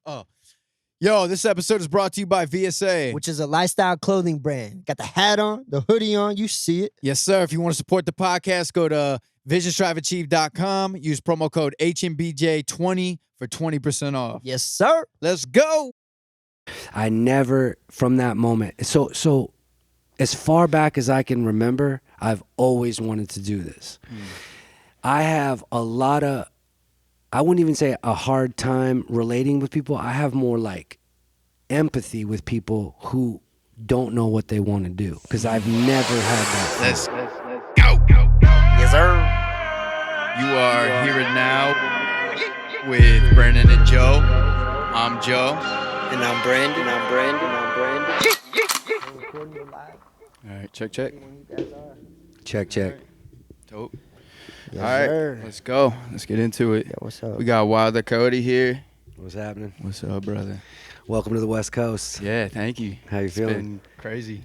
Oh. Yo, this episode is brought to you by VSA. Which is a lifestyle clothing brand. Got the hat on, the hoodie on, you see it. Yes, sir. If you want to support the podcast, go to visionstriveachieve.com. Use promo code HNBJ20 for 20% off. Yes, sir. Let's go. I never, from that moment, so as far back as I can remember, I've always wanted to do this. I have a lot of, I wouldn't even say a hard time relating with people. I have more like empathy with people who don't know what they want to do, because I've never had that. Let's go. Yes, sir. You are here and now with Brandon and Joe. I'm Joe. And I'm Brandon. All right, check. Check. Dope. Yes, All right, sir. let's go. Let's get into it. Yeah, what's up? We got Wild The Coyote here. What's happening? What's up, brother? Welcome to the West Coast. Yeah, thank you. How you It's feeling? been crazy.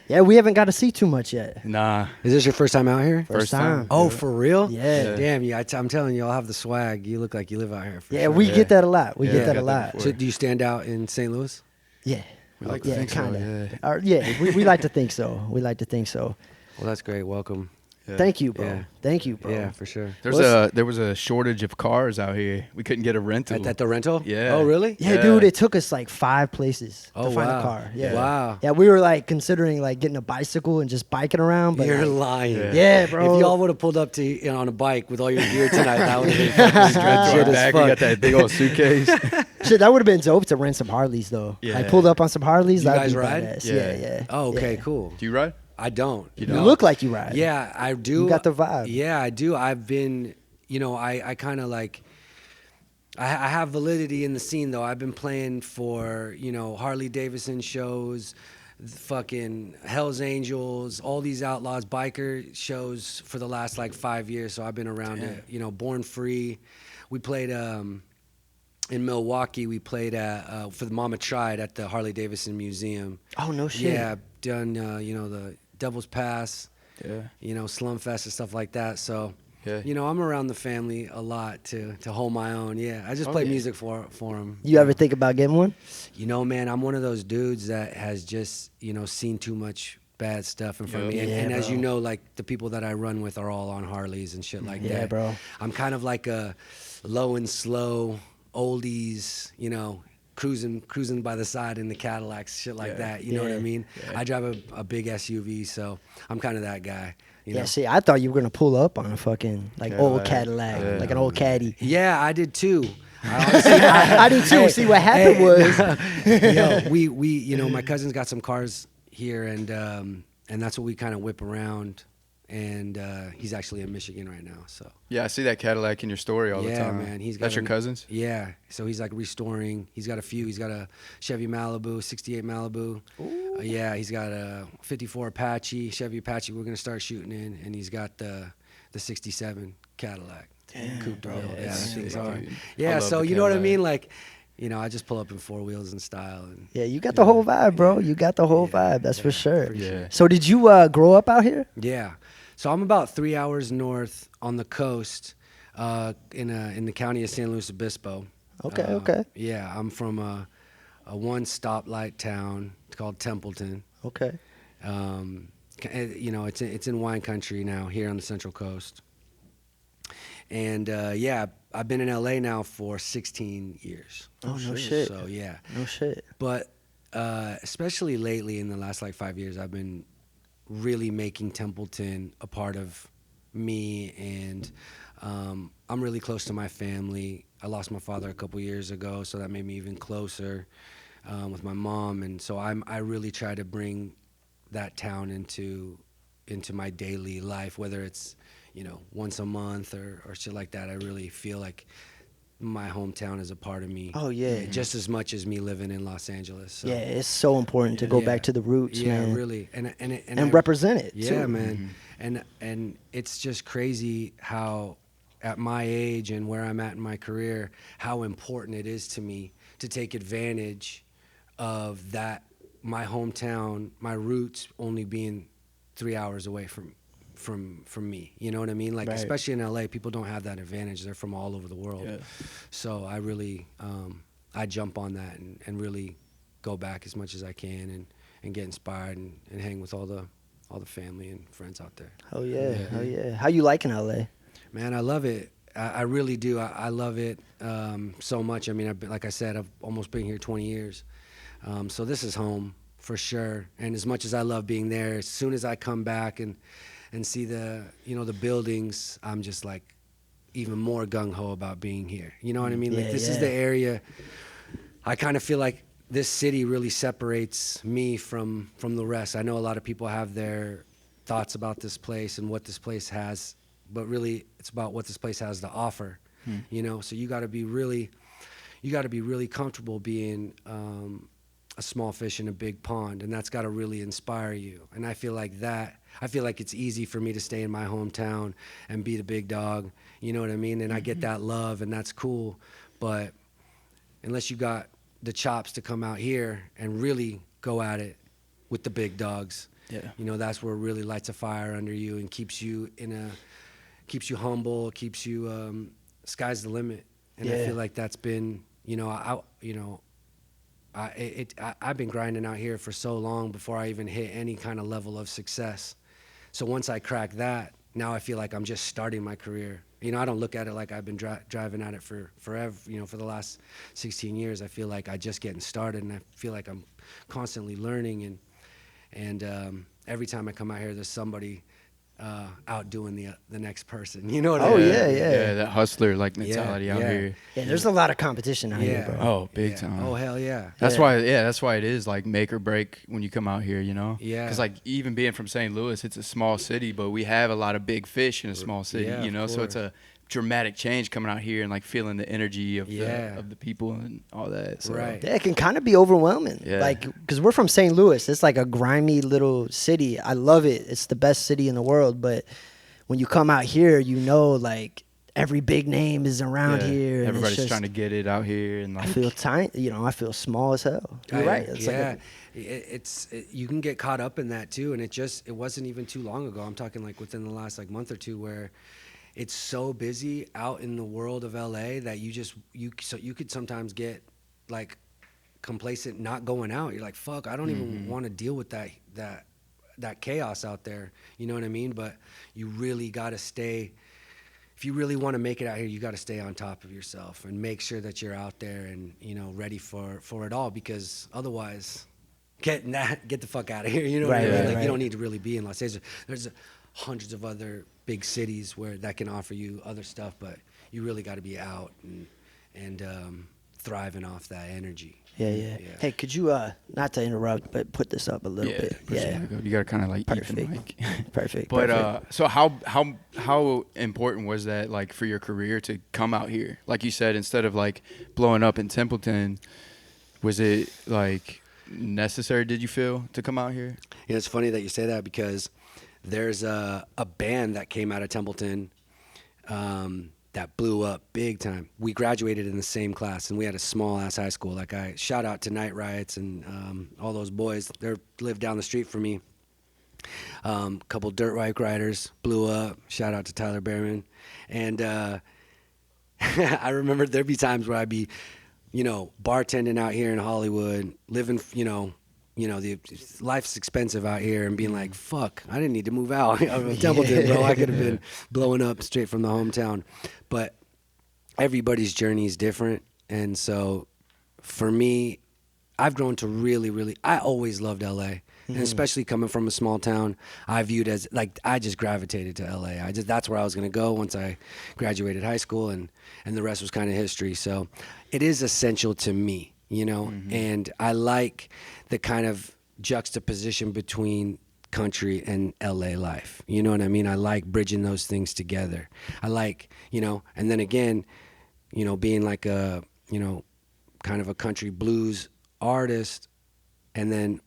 Yeah, we haven't got to see too much yet. Nah. Is this your first time out here? First time. Oh, for real? Yeah. Damn, I'm telling you, I'll have the swag. You look like you live out here. For Yeah, sure. we Yeah. get that a lot. We Yeah, get that got a that lot. before. So do you stand out in St. Louis? Yeah. We like to Yeah, think so, kinda. yeah. We like to think so. We like to think so. Well, that's great. Welcome. Yeah. Thank you, bro. Yeah. Thank you, bro. Yeah, for sure. There was a shortage of cars out here. We couldn't get a rental. At the rental? Yeah. Oh, really? Yeah, Yeah. dude, it took us like 5 places Oh, to find wow. a car. Yeah. Wow. Yeah, we were like considering like getting a bicycle and just biking around. But You're like, lying. Yeah. yeah, bro. If y'all would have pulled up to on a bike with all your gear tonight, that would have been fucking Straight shit to our as bag. We fuck. got that big old suitcase. Shit, that would have been dope to rent some Harleys though. Yeah. I pulled up on some Harleys. You That'd guys be ride? badass. Yeah. Yeah. Oh, okay, Yeah. cool. Do you ride? I don't. You You No. look like you ride. Yeah, I do. You got the vibe. Yeah, I do. I've been, I kind of like, I have validity in the scene though. I've been playing for, Harley Davidson shows, fucking Hell's Angels, all these outlaws, biker shows for the last like 5 years. So I've been around it, Born Free. We played, in Milwaukee, we played for the Mama Tried at the Harley Davidson Museum. Oh no shit. Yeah, I've done, the Devil's Pass, Yeah. Slumfest and stuff like that. So, Yeah. I'm around the family a lot to hold my own. Yeah, I just play music for them. You ever think about getting one? Man, I'm one of those dudes that has just, seen too much bad stuff in front of me. Yeah, And as bro. you know, like the people that I run with are all on Harleys and shit like that. Yeah, bro. I'm kind of like a low and slow oldies, cruising by the side in the Cadillacs, shit like that. You know what I Yeah. mean? Yeah. I drive a big SUV, so I'm kind of that guy. You know? Yeah, see, I thought you were gonna pull up on a fucking like old Cadillac. Cadillac, Yeah. like an old caddy. Yeah, I did too. I did too. See, what happened was, My cousin's got some cars here, and that's what we kind of whip around. And he's actually in Michigan right now, so. Yeah, I see that Cadillac in your story all the Yeah, time. man. That's your cousin's? Yeah. So he's like restoring. He's got a few. He's got a Chevy Malibu, 68 Malibu. Yeah, he's got a 54 Apache, Chevy Apache we're going to start shooting in. And he's got the 67 Cadillac. Coupe de Ville. Yeah, that thing's hard. dude. I Yeah, love so the you know what I Cadillac. mean? Like, I just pull up in 4 wheels in style. And yeah, you got the whole vibe, bro. You got the whole vibe. That's for sure. Yeah. So did you grow up out here? Yeah. So I'm about 3 hours north on the coast, in the county of San Luis Obispo. Okay, okay. Yeah, I'm from a one stoplight town. It's called Templeton. Okay. It's in wine country now here on the Central Coast. And I've been in LA now for 16 years. Oh, no shit. So yeah. No shit. But especially lately in the last like 5 years, I've been really making Templeton a part of me, and I'm really close to my family. I lost my father a couple years ago, so that made me even closer with my mom, and so I really try to bring that town into my daily life, whether it's once a month or shit like that. I really feel like my hometown is a part of me. Oh, yeah. Just as much as me living in Los Angeles. So. Yeah, it's so important to go back to the roots, man. Yeah, really, and represent it. Yeah, too. man, and it's just crazy how, at my age and where I'm at in my career, how important it is to me to take advantage of that. My hometown, my roots, only being 3 hours away from me. You know what I mean? Like, Right. especially in LA, people don't have that advantage. They're from all over the world. Yeah. So I really I jump on that and really go back as much as I can and get inspired and hang with all the family and friends out there. Oh yeah, oh yeah. How you liking LA? Man, I love it. I really do. I love it so much. I mean, like I said, I've almost been here 20 years. So this is home for sure. And as much as I love being there, as soon as I come back and see the buildings, I'm just like even more gung-ho about being here. You know what I mean? Like this is the area. I kind of feel like this city really separates me from the rest. I know a lot of people have their thoughts about this place and what this place has, but really it's about what this place has to offer. You know, so you got to be really comfortable being a small fish in a big pond, and that's got to really inspire you. And I feel like it's easy for me to stay in my hometown and be the big dog, you know what I mean? And I get that love, and that's cool. But unless you got the chops to come out here and really go at it with the big dogs, you know, that's where it really lights a fire under you and keeps you humble, keeps you sky's the limit. And I feel like that's been, I've been grinding out here for so long before I even hit any kind of level of success. So once I crack that, now I feel like I'm just starting my career. You know, I don't look at it like I've been driving at it for forever, for the last 16 years. I feel like I just getting started, and I feel like I'm constantly learning. And every time I come out here, there's somebody outdoing the next person. You know what I mean? Yeah, that hustler like mentality out here. Yeah, there's a lot of competition out here, bro. Oh, big time. Oh, hell yeah. That's why it is like make or break when you come out here, you know? Yeah. Because like even being from St. Louis, it's a small city, but we have a lot of big fish in a small city, you know? So it's a dramatic change coming out here and like feeling the energy of the people and all that. So. Right. Yeah, it can kind of be overwhelming. Yeah. Like, because we're from St. Louis. It's like a grimy little city. I love it. It's the best city in the world. But when you come out here, you know, like every big name is around here. And everybody's trying to get it out here. And like, I feel tiny. You know, I feel small as hell. You're right. It's you can get caught up in that too. And it wasn't even too long ago. I'm talking like within the last like month or two where it's so busy out in the world of LA that you could sometimes get like complacent not going out. You're like, fuck, I don't even want to deal with that chaos out there. You know what I mean? But you really got to stay. If you really want to make it out here, you got to stay on top of yourself and make sure that you're out there and, ready for it all, because otherwise get the fuck out of here. You know what I mean? Like, you don't need to really be in Los Angeles. There's hundreds of other big cities where that can offer you other stuff, but you really got to be out and thriving off that energy. Yeah. Hey, could you not to interrupt, but put this up a little bit? Yeah, you got to kind of like eat the mic. Perfect. But so how important was that like for your career to come out here? Like you said, instead of like blowing up in Templeton, was it like necessary, did you feel, to come out here? Yeah, it's funny that you say that, because there's a band that came out of Templeton that blew up big time. We graduated in the same class, and we had a small-ass high school. Like, I shout out to Night Riots and all those boys. They live down the street from me. Couple dirt bike riders blew up. Shout out to Tyler Behrman. And I remember there'd be times where I'd be, bartending out here in Hollywood, living, the life's expensive out here, and being like, fuck, I didn't need to move out of Templeton, bro. I could have been blowing up straight from the hometown. But everybody's journey is different. And so for me, I've grown to really, I always loved LA. And especially coming from a small town, I viewed as like, I just gravitated to LA. That's where I was going to go once I graduated high school, and the rest was kind of history. So it is essential to me, and I like the kind of juxtaposition between country and LA life. You know what I mean? I like bridging those things together. I like, and then again, being like a, kind of a country blues artist, and then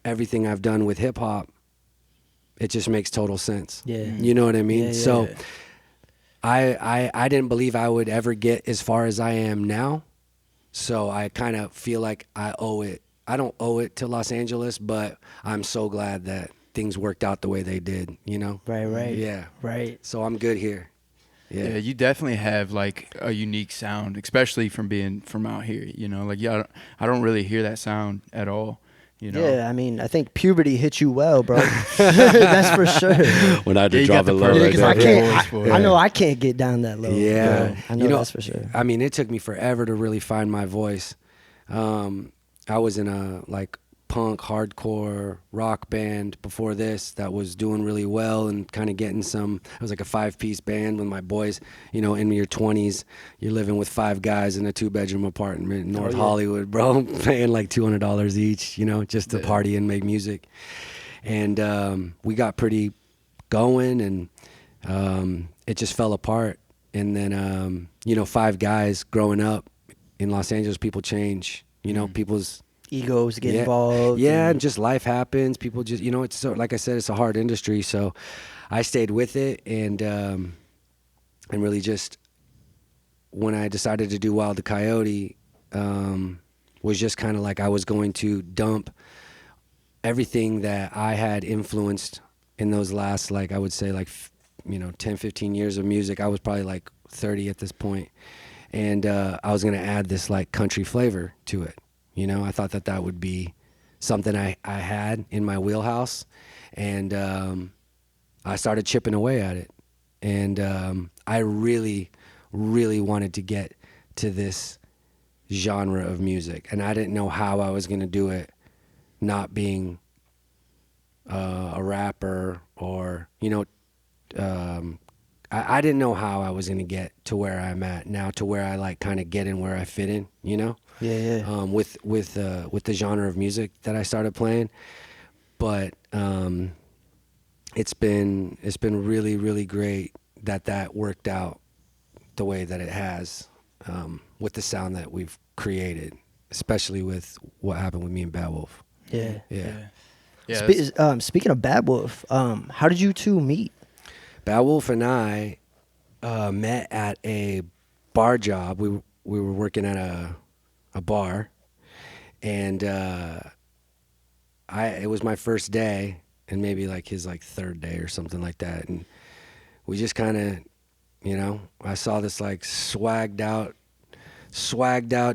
everything I've done with hip hop, it just makes total sense. Yeah. You know what I mean? So I didn't believe I would ever get as far as I am now. So I kind of feel like I owe it. I don't owe it to Los Angeles, but I'm so glad that things worked out the way they did, Right. Yeah. Right. So I'm good here. Yeah, you definitely have like a unique sound, especially from being from out here. You know, like I don't really hear that sound at all. You know? Yeah, I mean, I think puberty hit you well, bro. That's for sure. When I had Yeah, to you drop got it the low perfect right Because I there. voice can't. for I it. know I can't get down that low. Yeah. bro. I know, that's for sure. I mean, it took me forever to really find my voice. I was in a like punk, hardcore rock band before this that was doing really well and kind of getting some. It was like a 5-piece band with my boys. You know, in your 20s, you're living with 5 guys in a 2-bedroom apartment in North Hollywood, bro, paying like $200 each. You know, just to party and make music. And we got pretty going, and it just fell apart. And then, you know, 5 guys growing up in Los Angeles, people change. You know, people's Egos get involved. Yeah, and just life happens. People just, you know, it's so, like I said, it's a hard industry. So I stayed with it, and really just when I decided to do Wild the Coyote, was just kind of like I was going to dump everything that I had influenced in those last, like I would say, like, you know, 10, 15 years of music. I was probably like 30 at this point. And I was going to add this like country flavor to it. You know, I thought that that would be something I had in my wheelhouse. And I started chipping away at it. And I really, really wanted to get to this genre of music. And I didn't know how I was going to do it, not being a rapper or, you know, I didn't know how I was going to get to where I'm at now, to where I like kind of get in where I fit in, you know? Yeah. With the genre of music that I started playing. But it's been really, really great that worked out the way that it has, with the sound that we've created, especially with what happened with me and Batwolf. Yeah. Yeah. Speaking of Batwolf, how did you two meet? Batwolf and I met at a bar job. We were working at a bar, and it was my first day, and maybe like his like third day or something like that. And we just kind of, you know, I saw this like swagged out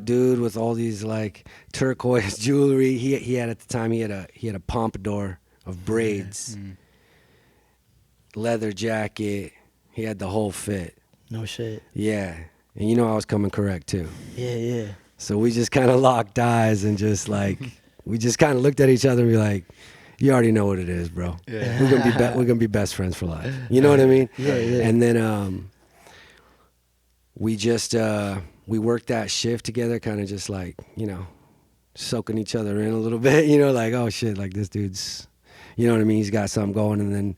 dude with all these like turquoise jewelry. He had at the time he had a pompadour of braids. Mm. Leather jacket. He had the whole fit. No shit. Yeah. And you know I was coming correct too. Yeah. So we just kind of locked eyes and just like, we just kind of looked at each other and be like, you already know what it is, bro. Yeah. We're gonna be best friends for life. You know what I mean? Yeah. And then we just we worked that shift together, kind of just like, you know, soaking each other in a little bit, you know, like, oh shit, like this dude's, you know what I mean? He's got something going. And then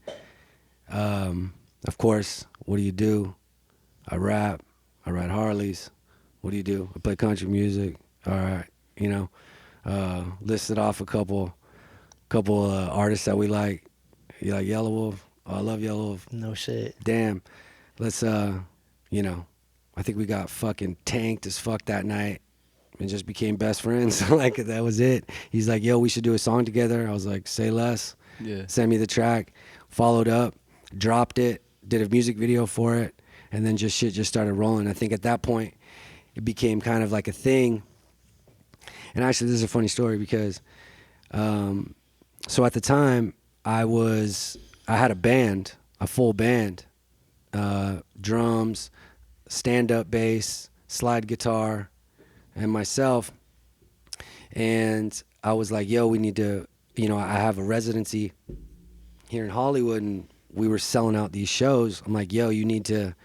of course, what do? I rap, I ride Harleys. What do? I play country music. All right, you know, listed off a couple artists that we like. You like Yelawolf? Oh, I love Yelawolf. No shit. Damn, let's you know, I think we got fucking tanked as fuck that night and just became best friends. Like that was it. He's like, yo, we should do a song together. I was like, say less. Yeah. Send me the track. Followed up, dropped it, did a music video for it, and then shit just started rolling. I think at that point it became kind of like a thing. And actually, this is a funny story because so at the time I had a band, a full band, drums, stand-up bass, slide guitar, and myself. And I was like, yo, we need to, you know, I have a residency here in Hollywood, and we were selling out these shows. I'm like, yo, you need to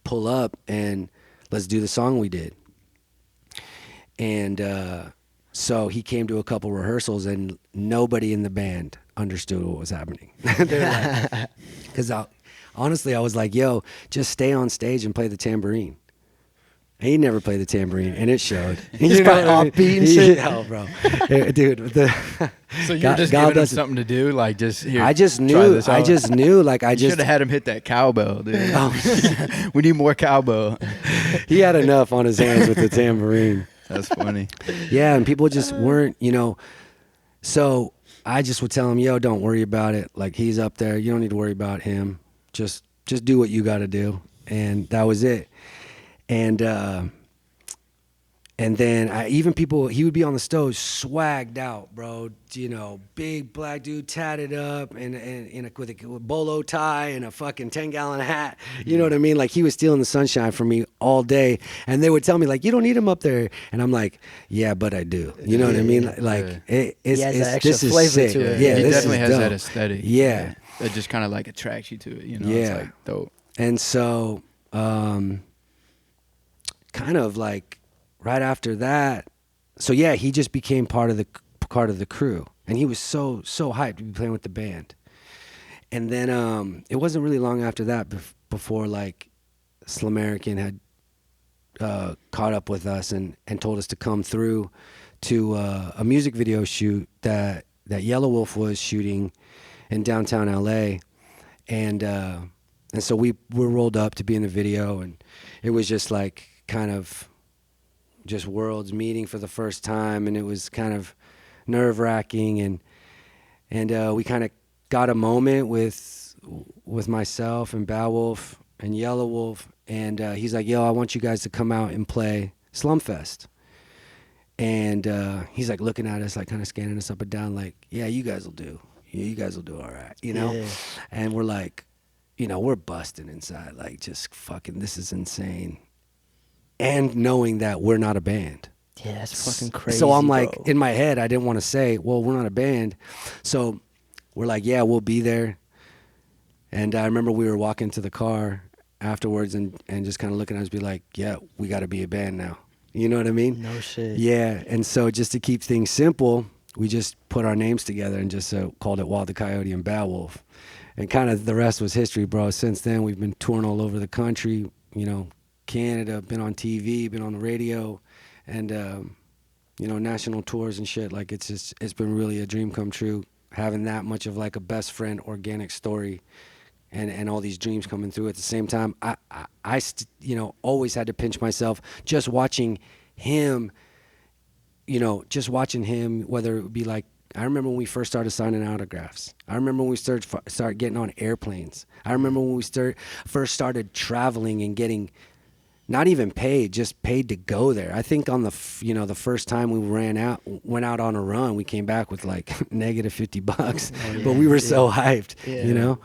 pull up and let's do the song we did. And so he came to a couple rehearsals, and nobody in the band understood what was happening. They're like, because honestly, I was like, yo, just stay on stage and play the tambourine. And he never played the tambourine, and it showed. Just got offbeat and shit. Yeah, bro. Dude, So you're just giving him something to do, like just here. I just try knew. this out. Like I You just should have had him hit that cowbell, dude. Oh. We need more cowbell. He had enough on his hands with the tambourine. That's funny. Yeah, and people just weren't, you know. So I just would tell him, yo, don't worry about it. Like, he's up there. You don't need to worry about him. Just do what you got to do. and that was it. And then he would be on the stove swagged out, bro. You know, big black dude tatted up and with a bolo tie and a fucking 10-gallon hat. You know what I mean? Like he was stealing the sunshine from me all day. And they would tell me like, you don't need him up there. And I'm like, yeah, but I do. You know what I mean? Like He has that extra flavor sick. to it. Yeah, he this definitely is has dope. that aesthetic. Yeah. That just kind of like attracts you to it, you know? Yeah. It's like dope. And so, kind of like right after that, so yeah, he just became part of the crew, and he was so hyped to be playing with the band. And then it wasn't really long after that before like Slamerican had caught up with us and told us to come through to a music video shoot that Yelawolf was shooting in downtown LA, and so we were rolled up to be in the video, and it was just like kind of just worlds meeting for the first time, and it was kind of nerve-wracking, and we kind of got a moment with myself and Batwolf and Yelawolf, and he's like, yo, I want you guys to come out and play Slumfest. And he's like looking at us, like kind of scanning us up and down, like, yeah, you guys will do. You guys will do all right, you know? Yeah. And we're like, you know, we're busting inside, like just fucking, this is insane. And knowing that we're not a band. Yeah, that's fucking crazy. So I'm like, bro. in my head, I didn't want to say, well, we're not a band. So we're like, yeah, we'll be there. And I remember we were walking to the car afterwards and just kind of looking at us, be like, yeah, we got to be a band now. You know what I mean? No shit. Yeah. And so just to keep things simple, we just put our names together and just called it Wild The Coyote and Batwolf. And kind of the rest was history, bro. Since then, we've been touring all over the country, you know, Canada, been on TV, been on the radio, and, you know, national tours and shit. Like, it's been really a dream come true, having that much of like a best friend organic story and all these dreams coming through at the same time. I you know, always had to pinch myself just watching him, you know, whether it would be like, I remember when we first started signing autographs. I remember when we started getting on airplanes. I remember when we first started traveling and getting not even paid, just paid to go there. I think on the first time we went out on a run, we came back with like negative $50, but we were so hyped, you know?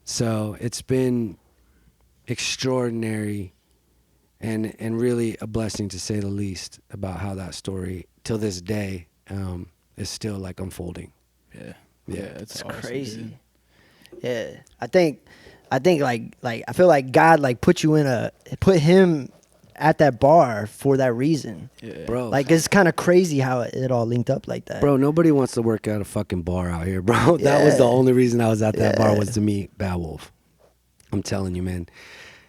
So it's been extraordinary and really a blessing, to say the least, about how that story till this day is still like unfolding. Yeah. It's awesome, crazy. dude. Yeah, I think like I feel like God like put him at that bar for that reason. Yeah. Bro. Like it's kind of crazy how it all linked up like that. Bro, nobody wants to work at a fucking bar out here, bro. That was the only reason I was at that bar, was to meet Batwolf. I'm telling you, man.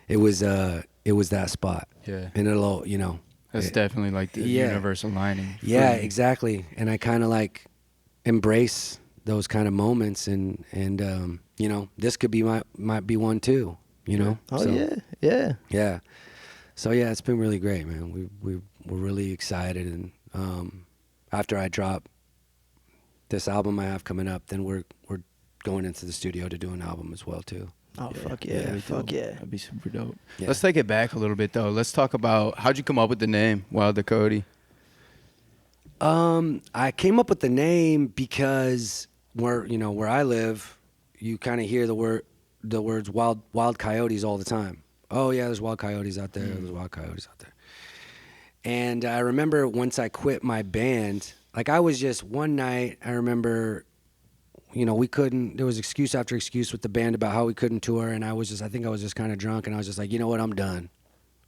It was that spot. Yeah. And it'll, you know. That's definitely like the universal lining. Yeah, exactly. And I kind of like embrace those kind of moments, and you know, this could be might be one too, you know. Oh, yeah. So yeah, it's been really great, man. We're really excited, and after I drop this album I have coming up, then we're going into the studio to do an album as well too. Oh, fuck yeah. Fuck yeah. That'd be super dope. Yeah. Let's take it back a little bit though. Let's talk about, how'd you come up with the name Wild The Coyote? I came up with the name because where I live, you kind of hear the words wild coyotes all the time. Oh yeah, there's wild coyotes out there. There's wild coyotes out there. And I remember once I quit my band, like I was just one night, I remember, you know, there was excuse after excuse with the band about how we couldn't tour, and I think I was just kind of drunk, and I was just like, you know what, I'm done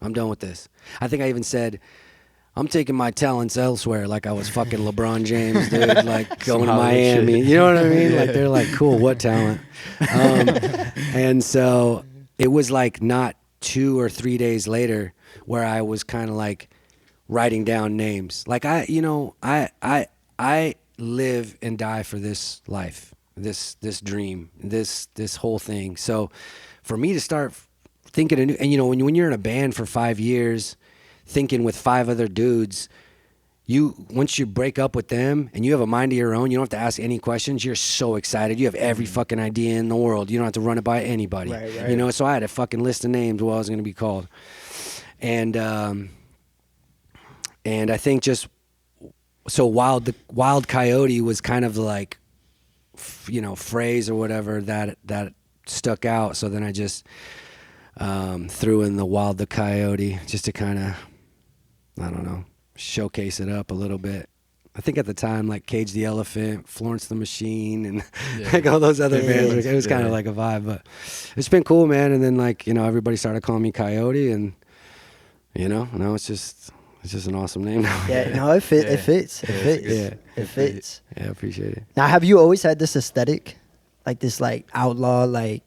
with this. I think I even said, I'm taking my talents elsewhere, like I was fucking LeBron James, dude, like going to Miami. You know what I mean? Like they're like, cool, what talent? And so it was like not 2 or 3 days later where I was kind of like writing down names. Like I live and die for this life, this dream, this whole thing. So for me to start thinking and you know, when you're in a band for 5 years, thinking with 5 other dudes, once you break up with them and you have a mind of your own, you don't have to ask any questions. You're so excited. You have every fucking idea in the world. You don't have to run it by anybody. Right. You know, so I had a fucking list of names what I was going to be called. And I think just, so Wild Coyote was kind of like, you know, phrase or whatever that stuck out. So then I just threw in the Wild The Coyote just to kind of, I don't know, showcase it up a little bit. I think at the time, like Cage the Elephant, Florence the Machine, and like all those other bands, it was kind of like a vibe. But it's been cool, man. And then, like, you know, everybody started calling me Coyote, and you know, now it's just an awesome name now. Yeah, no, it fits. Yeah, It fits. Yeah, I appreciate it. Now, have you always had this aesthetic, like this, like outlaw, like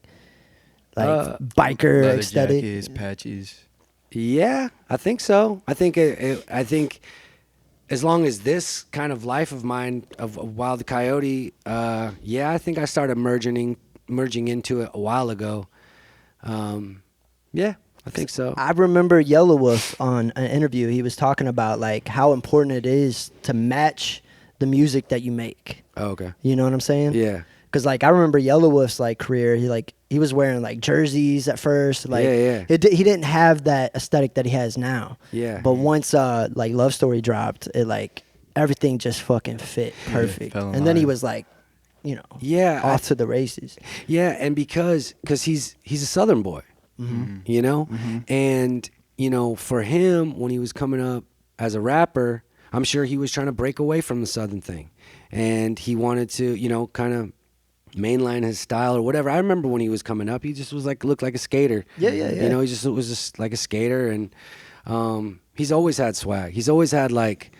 biker Leather aesthetic? jackets, patches. Yeah, I think so. I think as long as this kind of life of mine of Wild Coyote, yeah, I think I started merging into it a while ago. Yeah, I think so. I remember Yelawolf on an interview. He was talking about like how important it is to match the music that you make. Oh, okay. You know what I'm saying? Yeah. Cause like I remember Yelawolf's like career. He was wearing like jerseys at first. Like Yeah. he didn't have that aesthetic that he has now. Yeah. But once like Love Story dropped, it like everything just fucking fit perfect. fell in And then he line. was like, you know, Yeah, off to the races. Yeah, and because he's a Southern boy, you know, and you know, for him when he was coming up as a rapper, I'm sure he was trying to break away from the Southern thing, and he wanted to, you know, kind of mainline his style or whatever. I remember when he was coming up, he just was like looked like a skater. Yeah. You know, he was just like a skater, and he's always had swag. He's always had like,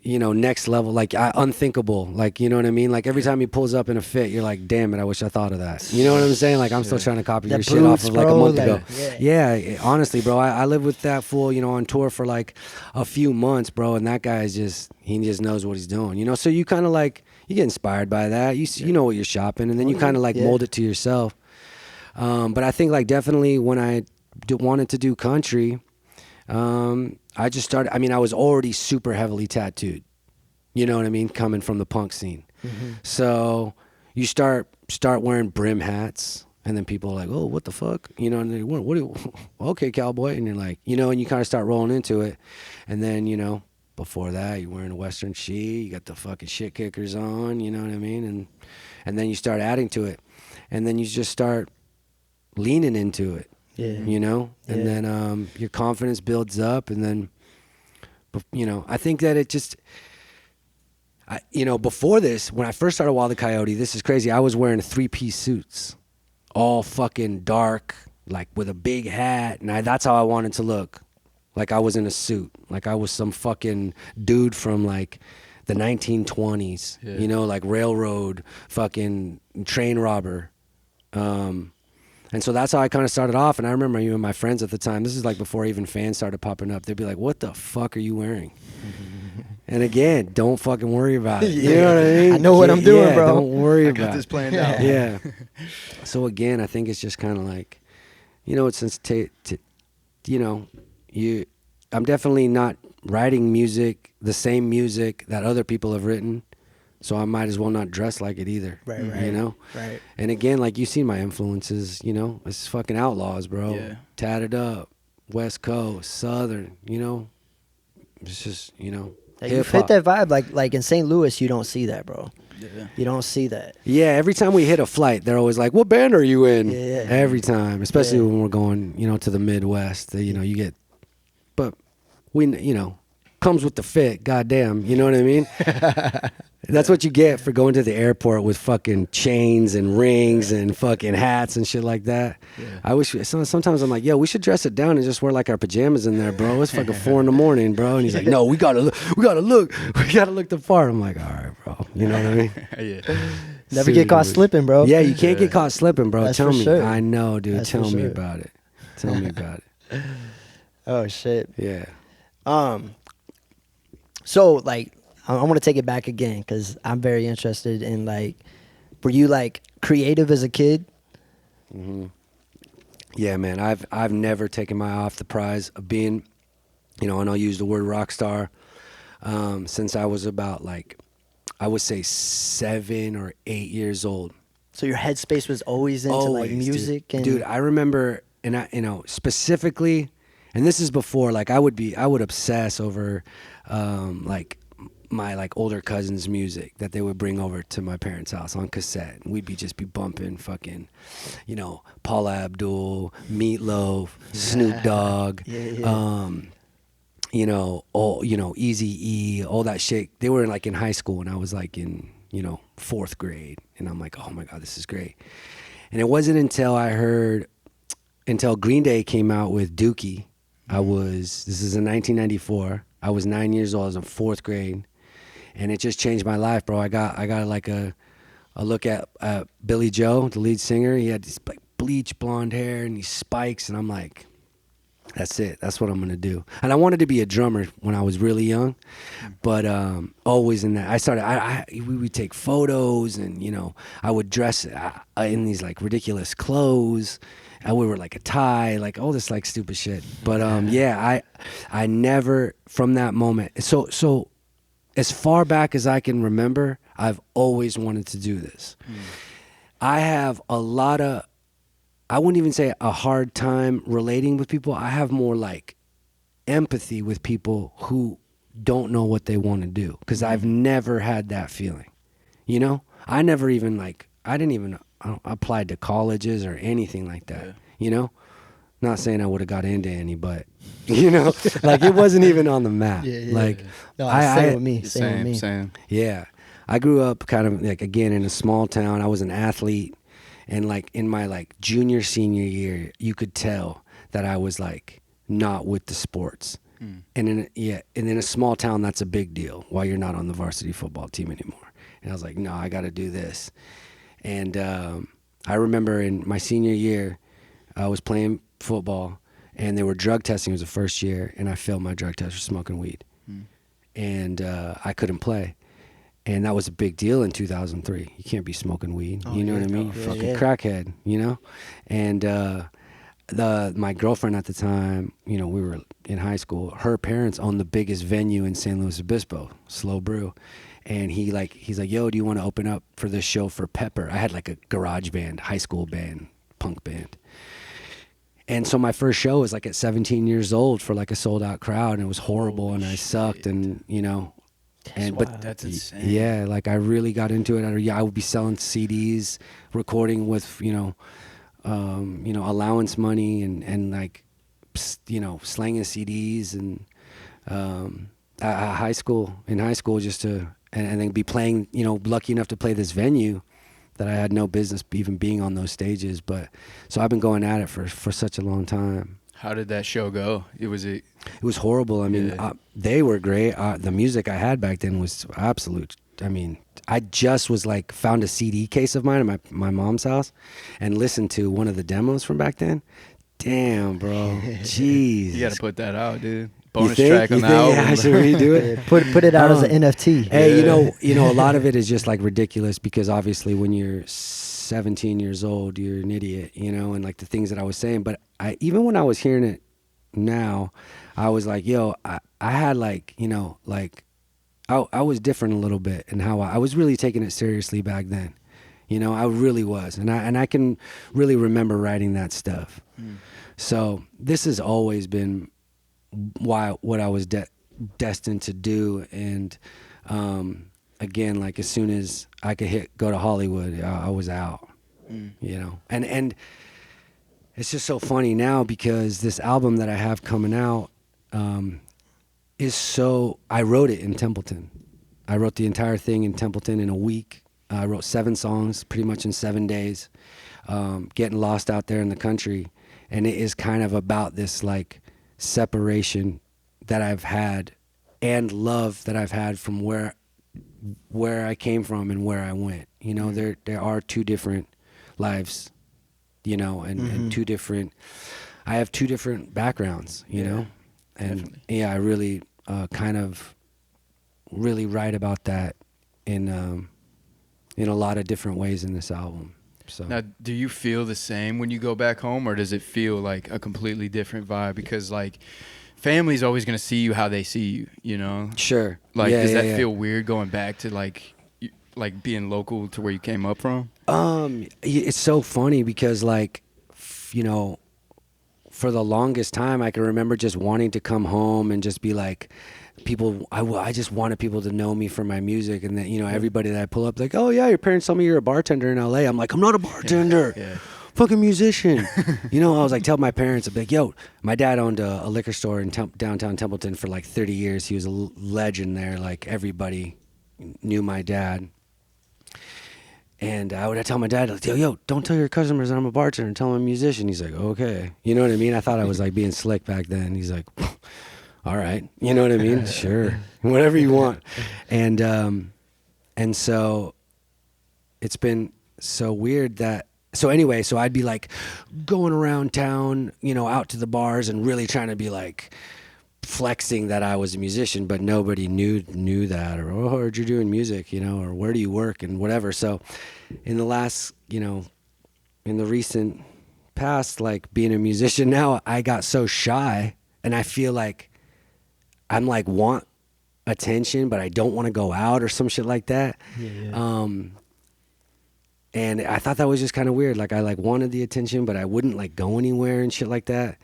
you know, next level, like unthinkable, like, you know what I mean? Like every time he pulls up in a fit, you're like, damn it, I wish I thought of that. You know what I'm saying? Like I'm still trying to copy The your shit off boots, of like a bro, month like, ago. yeah. Honestly, bro, I lived with that fool, you know, on tour for like a few months, bro, and that guy is he just knows what he's doing, you know? So you kind of like, you get inspired by that. You know what you're shopping, and then you kind of like mold it to yourself. But I think like definitely when I wanted to do country, I just started, I mean, I was already super heavily tattooed. You know what I mean? Coming from the punk scene. So you start wearing brim hats, and then people are like, oh, what the fuck? You know, and they, what do you, okay, cowboy. And you're like, you know, and you kind of start rolling into it. And then, you know, before that, you're wearing a Western She, you got the fucking shit kickers on, you know what I mean? And then you start adding to it. And then you just start leaning into it, you know? And then your confidence builds up, and then, you know, I think that it just... you know, before this, when I first started Wild The Coyote, this is crazy. I was wearing 3-piece suits, all fucking dark, like with a big hat, and that's how I wanted to look, like I was in a suit, like I was some fucking dude from like the 1920s, you know, like railroad fucking train robber. And so that's how I kind of started off. And I remember you and my friends at the time, this is like before even fans started popping up. They'd be like, what the fuck are you wearing? And again, don't fucking worry about it. You know what I mean? I know what I'm doing, bro. Don't worry about it. I got this planned out. Yeah. So again, I think it's just kind of like, you know, since you know, I'm definitely not writing music, the same music that other people have written. So I might as well not dress like it either. Right. You know? Right. And again, like you see my influences, you know, it's fucking outlaws, bro. Yeah. Tatted up, West Coast, Southern, you know? It's just, you know, Like, you fit that vibe. Like in St. Louis, you don't see that, bro. Yeah. You don't see that. Yeah, every time we hit a flight, they're always like, what band are you in? Yeah. Every time, especially when we're going, you know, to the Midwest, you know, you get, but we, you know, comes with the fit, goddamn, you know what I mean? That's what you get for going to the airport with fucking chains and rings and fucking hats and shit like that. Yeah. I wish, sometimes I'm like, yo, we should dress it down and just wear like our pajamas in there, bro. It's fucking 4 a.m, bro. And he's like, no, we gotta look the part. I'm like, all right, bro. You know what I mean? Yeah. Never get caught slipping, bro. Yeah, you can't get caught slipping, bro. That's Tell for me. sure. I know, dude. That's Tell for me sure. about it. Tell me about it. Oh shit. Yeah. So like, I want to take it back again because I'm very interested in like, were you like creative as a kid? Mm-hmm. Yeah, man. I've never taken my eye off the prize of being, you know, and I'll use the word rock star. since I was about like, I would say 7 or 8 years old. So your headspace was always into like Always, music dude, I remember, and I, specifically, and this is before, like I would obsess over, like my like older cousins' music that they would bring over to my parents' house on cassette. And we'd just be bumping fucking, Paula Abdul, Meatloaf, Snoop Dogg, Eazy-E, all that shit. They were like in high school and I was like in, 4th grade. And I'm like, oh my God, this is great. And it wasn't until Green Day came out with Dookie. This is in 1994. I was 9 years old. I was in 4th grade. And it just changed my life, bro. I got like a look at Billy Joe, the lead singer. He had this like bleach blonde hair and these spikes. And I'm like, that's it. That's what I'm going to do. And I wanted to be a drummer when I was really young, but always in that. We would take photos and, I would dress in these like ridiculous clothes. I would wear like a tie, like all this like stupid shit. But I never, from that moment. So as far back as I can remember, I've always wanted to do this. I have a lot of, I wouldn't even say a hard time relating with people. I have more like empathy with people who don't know what they want to do, because I've never had that feeling. I never even I didn't apply to colleges or anything like that. Not saying I would have got into any, but like it wasn't even on the map. Like no, same with me. Same. Yeah, I grew up kind of like, again, in a small town. I was an athlete. And like in my like junior, senior year, you could tell that I was like not with the sports. And in a small town, that's a big deal. Why you're not on the varsity football team anymore. And I was like, no, I got to do this. And I remember in my senior year, I was playing football and they were drug testing. It was the first year, and I failed my drug test for smoking weed. And I couldn't play. And that was a big deal in 2003. You can't be smoking weed. What I mean? You're fucking crackhead, And my girlfriend at the time, we were in high school. Her parents owned the biggest venue in San Luis Obispo, Slow Brew. And he's like, yo, do you want to open up for this show for Pepper? I had like a garage band, high school band, punk band. And so my first show was like at 17 years old for like a sold out crowd. And it was horrible. And I sucked. And, but that's insane. Yeah, like I really got into it. I would be selling CDs, recording with allowance money and like slanging CDs and in high school just to and then be playing, lucky enough to play this venue that I had no business even being on those stages. But so I've been going at it for such a long time. How did that show go? It was horrible. I mean, they were great. The music I had back then was absolute. I mean, I just was like found a CD case of mine at my mom's house and listened to one of the demos from back then. Damn, bro. Jeez. You got to put that out, dude. Bonus track on the album. Yeah, I should redo it. Put it out as an NFT. Hey, a lot of it is just like ridiculous, because obviously when you're 17 years old, you're an idiot, and like the things that I was saying. But even when I was hearing it now, I was like, yo, I had like, I was different a little bit in how I was really taking it seriously back then. I really was. And I can really remember writing that stuff. So this has always been what I was destined to do. And again, like as soon as I could go to Hollywood, I was out, and it's just so funny now, because this album that I have coming out I wrote it in Templeton. I wrote the entire thing in Templeton in a week. I wrote 7 songs pretty much in 7 days, getting lost out there in the country. And it is kind of about this like separation that I've had and love that I've had from where I came from and where I went. There are 2 different lives, and 2 different, I have 2 different backgrounds, and definitely. I really kind of really write about that in a lot of different ways in this album. So now, do you feel the same when you go back home, or does it feel like a completely different vibe? Because like family's always gonna see you how they see you. You know. Sure. Like, Yeah, does yeah, that yeah. feel weird going back to like being local to where you came up from? It's so funny because like, you know, for the longest time, I can remember just wanting to come home and just be like, I just wanted people to know me for my music, and that, you know, everybody that I pull up like, oh yeah, your parents told me you're a bartender in LA. I'm like, I'm not a bartender. Yeah. Fucking musician. You know, I was like, tell my parents, I'd be like, yo, my dad owned a liquor store in downtown Templeton for like 30 years. He was a legend there. Like, everybody knew my dad. And I would tell my dad, like, yo, don't tell your customers that I'm a bartender. Tell them I'm a musician. He's like, okay. You know what I mean? I thought I was like being slick back then. He's like, all right. You know what I mean? Sure. Whatever you want. And so it's been so weird that, so anyway, so I'd be like going around town, you know, out to the bars and really trying to be like flexing that I was a musician, but nobody knew that, or, oh, I heard you're doing music, you know, or where do you work and whatever. So in the last, you know, in the recent past, like being a musician now, I got so shy, and I feel like I'm like want attention, but I don't want to go out or some shit like that. Yeah. And I thought that was just kind of weird. Like, I like wanted the attention, but I wouldn't like go anywhere and shit like that.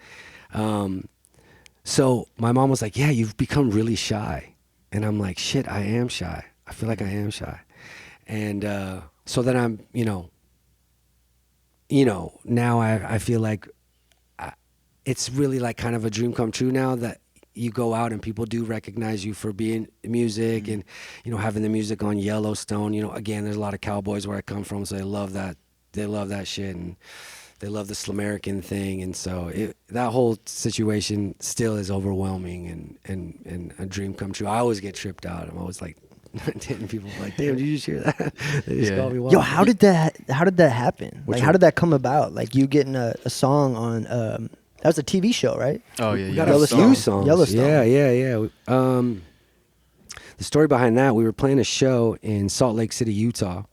So my mom was like, yeah, you've become really shy. And I'm like, shit, I am shy. I feel like I am shy. And so then I'm, you know, now I feel like it's really like kind of a dream come true now that you go out and people do recognize you for being music, and, you know, having the music on Yellowstone. You know, again, there's a lot of cowboys where I come from, so they love that. They love that shit, and they love the Slamerican thing. And so that whole situation still is overwhelming and a dream come true. I always get tripped out. I'm always like, people are like, damn, did you just hear that? They just call me wild. Yo, how did that happen? Which Like, one? how did that come about? Like, you getting a song on that was a TV show, right? Oh yeah, We got a Yellowstone. few songs. Yellowstone. Yeah. The story behind that, we were playing a show in Salt Lake City, Utah,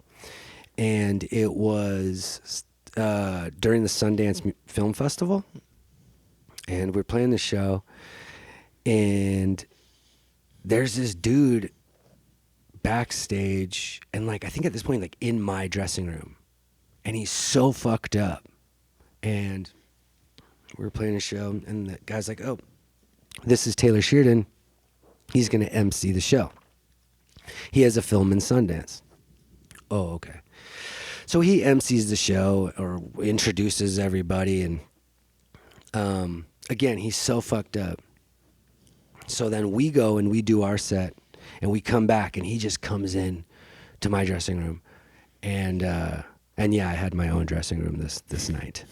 and it was during the Sundance Film Festival, and we're playing the show, and there's this dude backstage, and like, I think at this point, like in my dressing room, and he's so fucked up, and we were playing a show, and the guy's like, oh, this is Taylor Sheridan. He's going to MC the show. He has a film in Sundance. Oh, okay. So he MCs the show or introduces everybody. And again, he's so fucked up. So then we go and we do our set, and we come back, and he just comes in to my dressing room. And yeah, I had my own dressing room this night.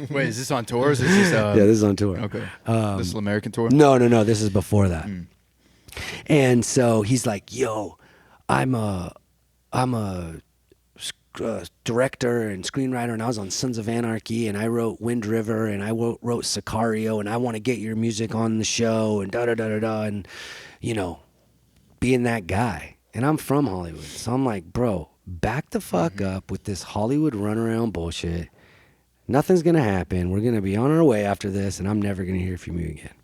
Wait, is this on tour? Or is this just, Yeah, this is on tour. Okay. This is American tour? No. This is before that. And so he's like, "Yo, I'm a director and screenwriter, and I was on Sons of Anarchy, and I wrote Wind River, and I wrote Sicario, and I want to get your music on the show, and da da da da da, and you know, being that guy." And I'm from Hollywood, so I'm like, bro, back the fuck up with this Hollywood runaround bullshit. Nothing's gonna happen. We're gonna be on our way after this, and I'm never gonna hear from you again.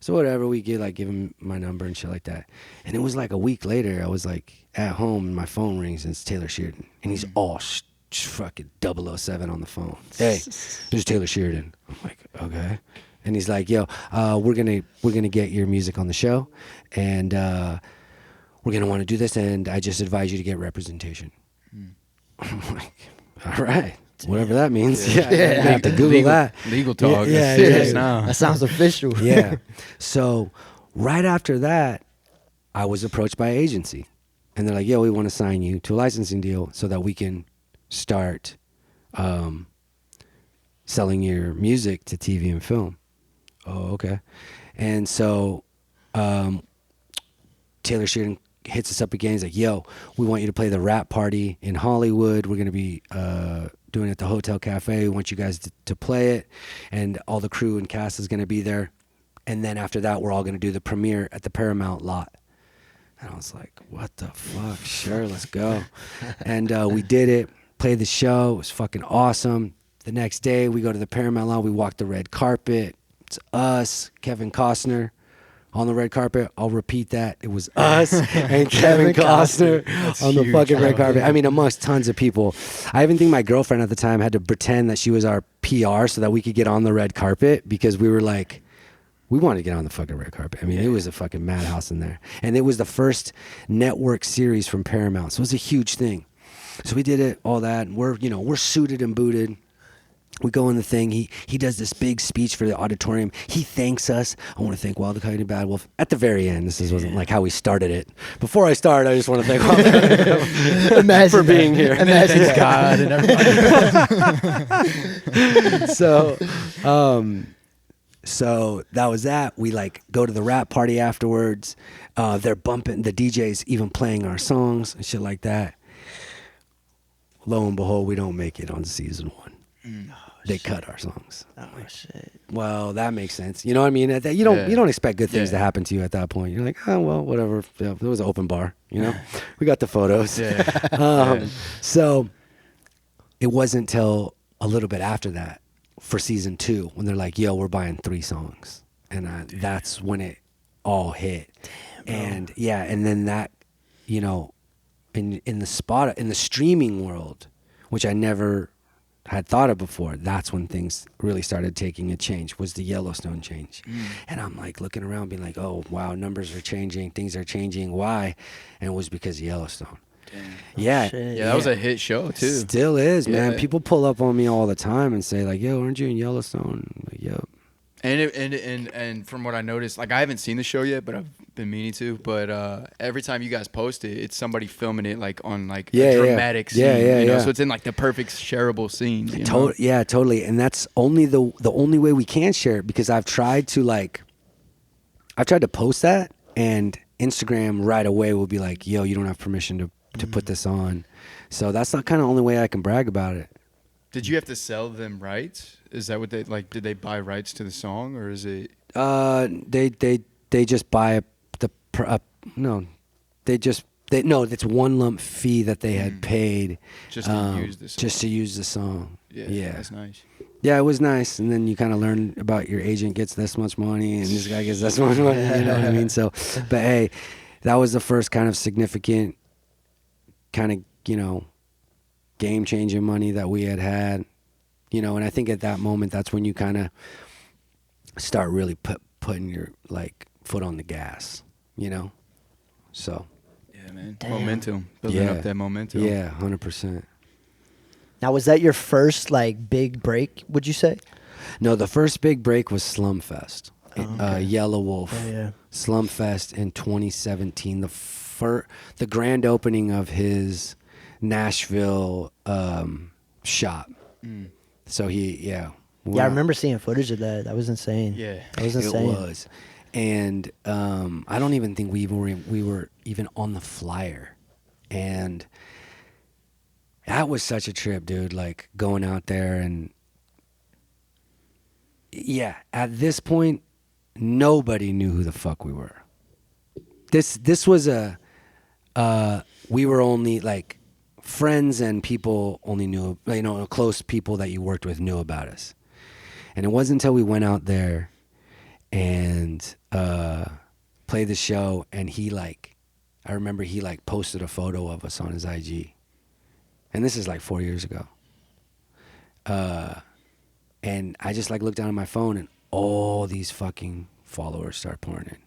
So whatever, we give him my number and shit like that. And it was like a week later, I was like at home, and my phone rings, and it's Taylor Sheridan, and he's all fucking 007 on the phone. Hey, this is Taylor Sheridan. I'm like, okay. And he's like, yo, we're gonna get your music on the show, and we're gonna want to do this, and I just advise you to get representation. I'm like, all right, whatever that means. Yeah, I have to Google that. Legal talk. Yeah, It's serious yeah. now. That sounds official. Yeah. So right after that, I was approached by an agency, and they're like, "Yo, we want to sign you to a licensing deal so that we can start selling your music to TV and film." Oh, okay. And so Taylor Sheridan hits us up again. He's like, "Yo, we want you to play the rap party in Hollywood. We're going to be doing it at the Hotel Cafe. We want you guys to play it, and all the crew and cast is going to be there. And then after that, we're all going to do the premiere at the Paramount lot." And I was like, what the fuck? Sure, let's go. And we did it, played the show. It was fucking awesome. The next day, we go to the Paramount lot. We walk the red carpet. It's us, Kevin Costner on the red carpet. I'll repeat that. It was us and Kevin Costner on the fucking red carpet. I mean, amongst tons of people. I even think my girlfriend at the time had to pretend that she was our PR so that we could get on the red carpet, because we were like, we wanted to get on the fucking red carpet. I mean, it was a fucking madhouse in there. And it was the first network series from Paramount. So it was a huge thing. So we did it, all that. And we're suited and booted. We go in the thing. He does this big speech for the auditorium. He thanks us. I want to thank Wild The Coyote, Batwolf. At the very end, wasn't like how we started it. Before I start, I just want to thank Wild The Coyote for being here. Thanks God and everybody. So that was that. We like go to the rap party afterwards. They're bumping, the DJ's even playing our songs and shit like that. Lo and behold, we don't make it on season 1. They cut our songs. Oh shit. Well, that makes sense. You know what I mean? You don't expect good things to happen to you at that point. You're like, oh well, whatever. Yeah, it was an open bar. You know, we got the photos. So it wasn't till a little bit after that, for season 2, when they're like, yo, we're buying 3 songs, and that's when it all hit. And and then that, in the streaming world, which I never had thought of before, that's when things really started taking a change, was the Yellowstone change. And I'm like looking around being like, oh wow, numbers are changing, things are changing. Why? And it was because of Yellowstone. Damn. That was a hit show too. Still is, man. People pull up on me all the time and say like, yo, aren't you in Yellowstone? I'm like, yep. And from what I noticed, like I haven't seen the show yet, but I've been meaning to. But every time you guys post it, it's somebody filming it like on like a dramatic scene. You know? So it's in like the perfect shareable scene. Yeah, totally. And that's only the only way we can share it, because I've tried to post that, and Instagram right away will be like, yo, you don't have permission to put this on. So that's the kind of only way I can brag about it. Did you have to sell them rights? Is that what they like? Did they buy rights to the song, or is it? They just buy it's one lump fee that they had paid just to use the song. Just to use the song. Yeah, that's nice. Yeah, it was nice. And then you kind of learn about your agent gets this much money and this guy gets this much money. You know what I mean? So, but hey, that was the first kind of significant kind of, game-changing money that we had, and I think at that moment, that's when you kind of start really putting your, foot on the gas, So. Yeah, man. Damn. Momentum. Building up that momentum. Yeah, 100%. Now, was that your first, big break, would you say? No, the first big break was Slumfest. Okay. Yelawolf. Yeah. Slumfest in 2017. The grand opening of his Nashville shop. So I remember seeing footage of that. That was insane. Yeah, that was insane. It was, and I don't even think we were even on the flyer, and that was such a trip, dude. Like going out there, and at this point, nobody knew who the fuck we were. This was we were only friends and people only knew, close people that you worked with knew about us. And it wasn't until we went out there and played the show, and I remember he posted a photo of us on his IG. And this is 4 years ago. And I just looked down at my phone, and all these fucking followers start pouring in.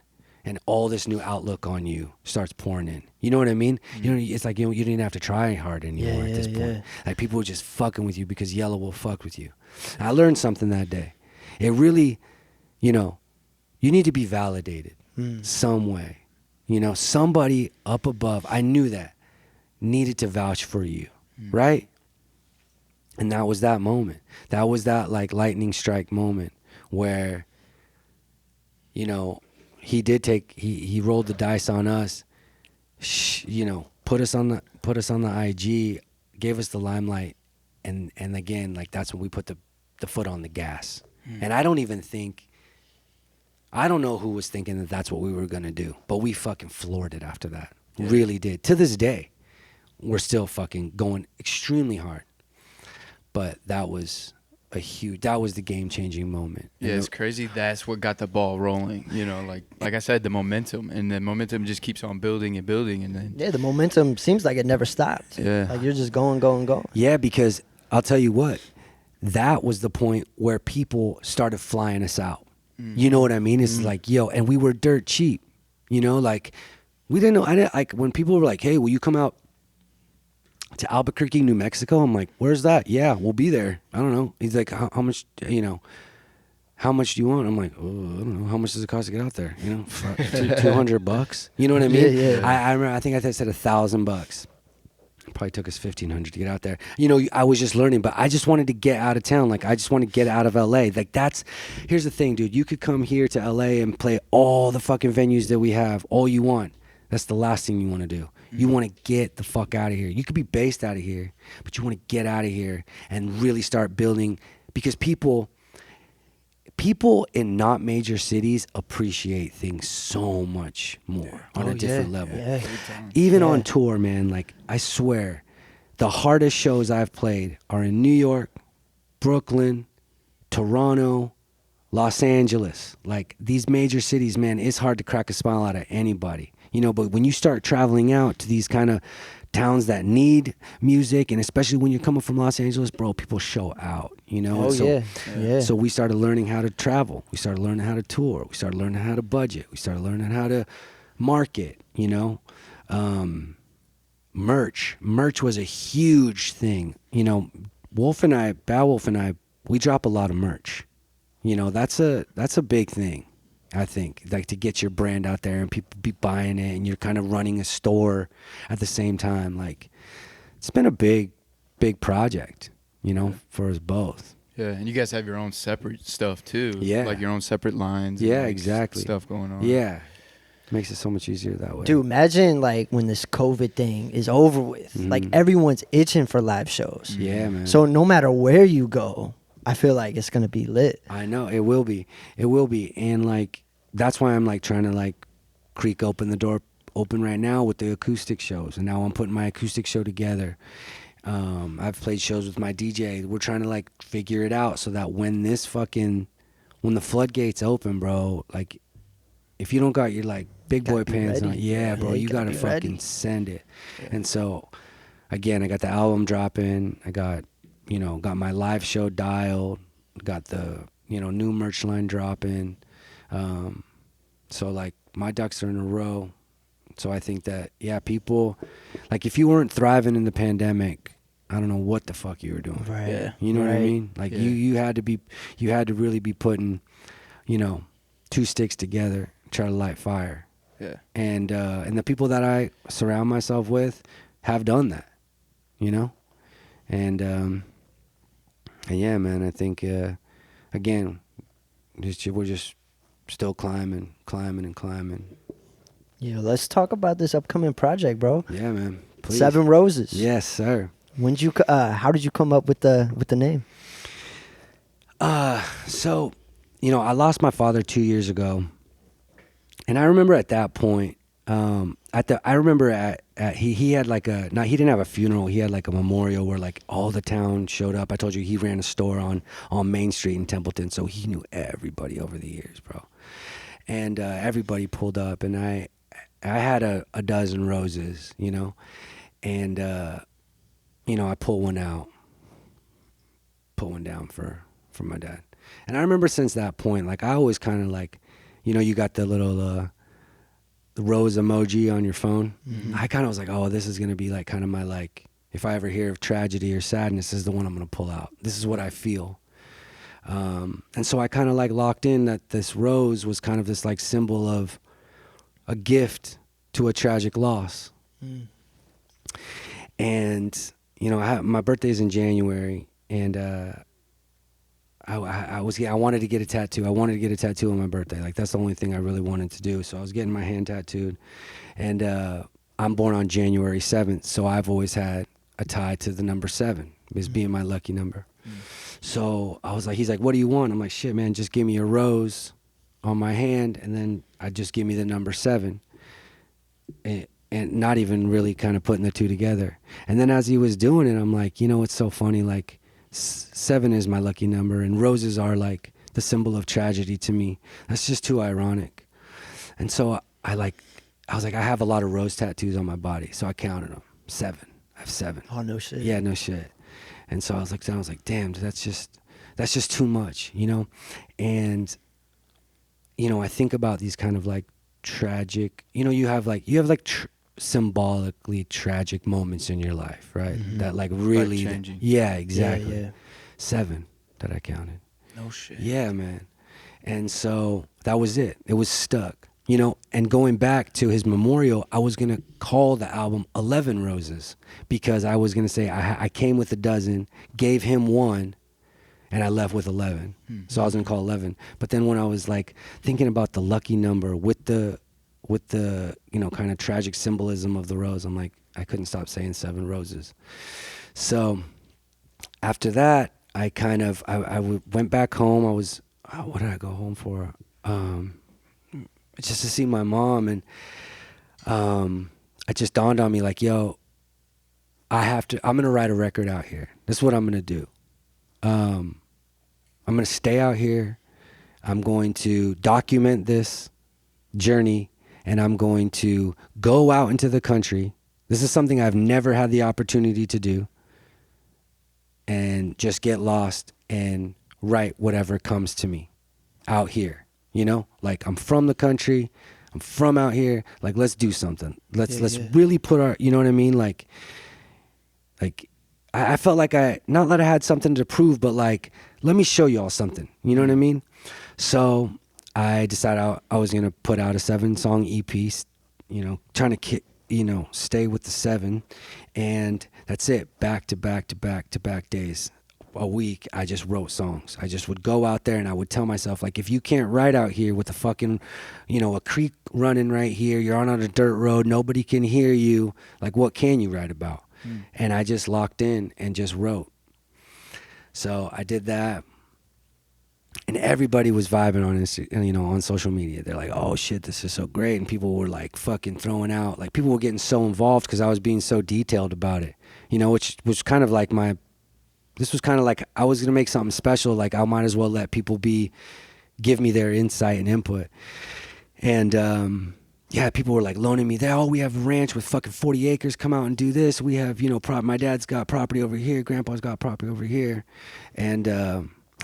And all this new outlook on you starts pouring in. You know what I mean? Mm-hmm. It's you didn't even have to try hard anymore at this point. People were just fucking with you because Yelawolf fucked with you. And I learned something that day. It really, you need to be validated some way. Somebody up above, I knew that, needed to vouch for you, right? And that was that moment. That was that lightning strike moment where, he rolled the dice on us, put us on the IG, gave us the limelight, and again, that's when we put the foot on the gas. And I don't know who was thinking that that's what we were gonna do, but we fucking floored it after that. Yeah. Really did. To this day, we're still fucking going extremely hard. But that was that was the game-changing moment. Yeah, it's crazy. That's what got the ball rolling. You know, like I said, the momentum, and the momentum just keeps on building and building, and then Yeah, the momentum seems like it never stopped. Yeah. Like you're just going, going, going. Yeah, because I'll tell you what, that was the point where people started flying us out. You know what I mean? It's like, yo, and we were dirt cheap. You know, like we didn't know. Like when people were like, "Hey, will you come out to Albuquerque, New Mexico?" I'm like, "Where's that?" "Yeah, we'll be there." I don't know. He's like, how much? You know, how much do you want? I'm like, "Oh, I don't know. How much does it cost to get out there?" You know, $200. You know what I mean? Yeah. I remember. I think I said $1,000. It probably took us $1,500 to get out there. You know, I was just learning, but I just wanted to get out of town. Like, I just want to get out of LA. Like, here's the thing, dude. You could come here to LA and play all the fucking venues that we have, all you want. That's the last thing you want to do. You want to get the fuck out of here. You could be based out of here, but you want to get out of here and really start building, because people in not major cities appreciate things so much more on a different level. Yeah. Even on tour, man, like I swear, the hardest shows I've played are in New York, Brooklyn, Toronto, Los Angeles. Like these major cities, man, it's hard to crack a smile out of anybody. You know, but when you start traveling out to these kind of towns that need music, and especially when you're coming from Los Angeles, bro, people show out, you know? So we started learning how to travel. We started learning how to tour. We started learning how to budget. We started learning how to market, you know? Merch was a huge thing. You know, Batwolf and I, we drop a lot of merch. You know, that's a big thing, I think, like to get your brand out there and people be buying it, and you're kind of running a store at the same time. Like, it's been a big project, you know, for us both. Yeah, and you guys have your own separate stuff too. Yeah. Like your own separate lines. Yeah, and like exactly. Stuff going on. Yeah. Makes it so much easier that way. Dude, imagine like when this COVID thing is over with. Like everyone's itching for live shows. Yeah, man. So no matter where you go, I feel like it's gonna be lit. I know it will be. And like that's why I'm like trying to like creak open the door open right now with the acoustic shows, and now I'm putting my acoustic show together. I've played shows with my DJ. We're trying to like figure it out so that when the floodgates open, bro, like if you don't got your like big boy pants on, bro, you gotta fucking send it. Yeah. And so again, I got the album dropping. I got my live show dialed, got the, new merch line dropping. So like my ducks are in a row. So I think that, people, like if you weren't thriving in the pandemic, I don't know what the fuck you were doing. Right. Yeah. You know what I mean? Like you had to really be putting, two sticks together, try to light fire. Yeah. And the people that I surround myself with have done that, And yeah, man, I think, again, we're just still climbing. Yeah, let's talk about this upcoming project, bro. Yeah, man. Please. 7 Roses. Yes, sir. How did you come up with the name? So, I lost my father 2 years ago, and I remember at that point, he had like he didn't have a funeral. He had like a memorial where like all the town showed up. I told you he ran a store on Main Street in Templeton, so he knew everybody over the years, bro. And everybody pulled up, and I had a dozen roses, and I pulled one out, put one down for my dad. And I remember since that point, like I always kind of like, you got the little the rose emoji on your phone. Mm-hmm. I kind of was like, oh, this is gonna be like kind of my like, if I ever hear of tragedy or sadness, this is the one I'm gonna pull out. This is what I feel. And so I kind of like locked in that this rose was kind of this like symbol of a gift to a tragic loss. Mm. And, my birthday's in January, and I wanted to get a tattoo. I wanted to get a tattoo on my birthday. Like that's the only thing I really wanted to do. So I was getting my hand tattooed, and I'm born on January 7th. So I've always had a tie to the number 7 as being my lucky number. Mm. So I was like, he's like, what do you want? I'm like, shit, man, just give me a rose on my hand, and then just give me the number 7. And not even really kind of putting the two together. And then as he was doing it, I'm like, it's so funny. Like 7 is my lucky number, and roses are like the symbol of tragedy to me. That's just too ironic. And so I was like, I have a lot of rose tattoos on my body, so I counted them. 7. I have 7. Oh, no shit. Yeah, no shit. And so I was like, damn, that's just too much, you know? And, you know, I think about these kind of like tragic, you know, you have like symbolically tragic moments in your life, right? Mm-hmm. That like really, Life-changing. yeah, exactly. Yeah. 7 that I counted. No shit. Yeah, man. And so that was it. It was stuck, you know? And going back to his memorial, I was going to call the album 11 Roses, because I was going to say I came with a dozen, gave him 1, and I left with 11. So I was going to call 11. But then when I was like thinking about the lucky number with the, you know, kind of tragic symbolism of the rose, I'm like, I couldn't stop saying 7 roses. So after that, I kind of, I went back home. What did I go home for? Just to see my mom. And it just dawned on me like, yo, I'm going to write a record out here. This is what I'm going to do. I'm going to stay out here. I'm going to document this journey, and I'm going to go out into the country. This is something I've never had the opportunity to do, and just get lost and write whatever comes to me out here. You know, like, I'm from the country, I'm from out here. Like, let's do something. Let's really put our, you know what I mean? Like I felt like not that I had something to prove, but like, let me show y'all something. You know what I mean? So I decided I was going to put out a 7-song EP, you know, trying to, you know, stay with the 7. And that's it. Back to back days. A week, I just wrote songs. I just would go out there and I would tell myself, like, if you can't write out here with a fucking, you know, a creek running right here, you're on a dirt road, nobody can hear you, like, what can you write about? And I just locked in and just wrote. So I did that, and everybody was vibing on you know, on social media. They're like, oh shit, this is so great. And people were like fucking throwing out, like, people were getting so involved because I was being so detailed about it, you know, which was kind of like this was kind of like, I was going to make something special. Like, I might as well let people give me their insight and input. And, yeah, people were like loaning me there. Oh, we have a ranch with fucking 40 acres. Come out and do this. We have, you know, my dad's got property over here. Grandpa's got property over here. And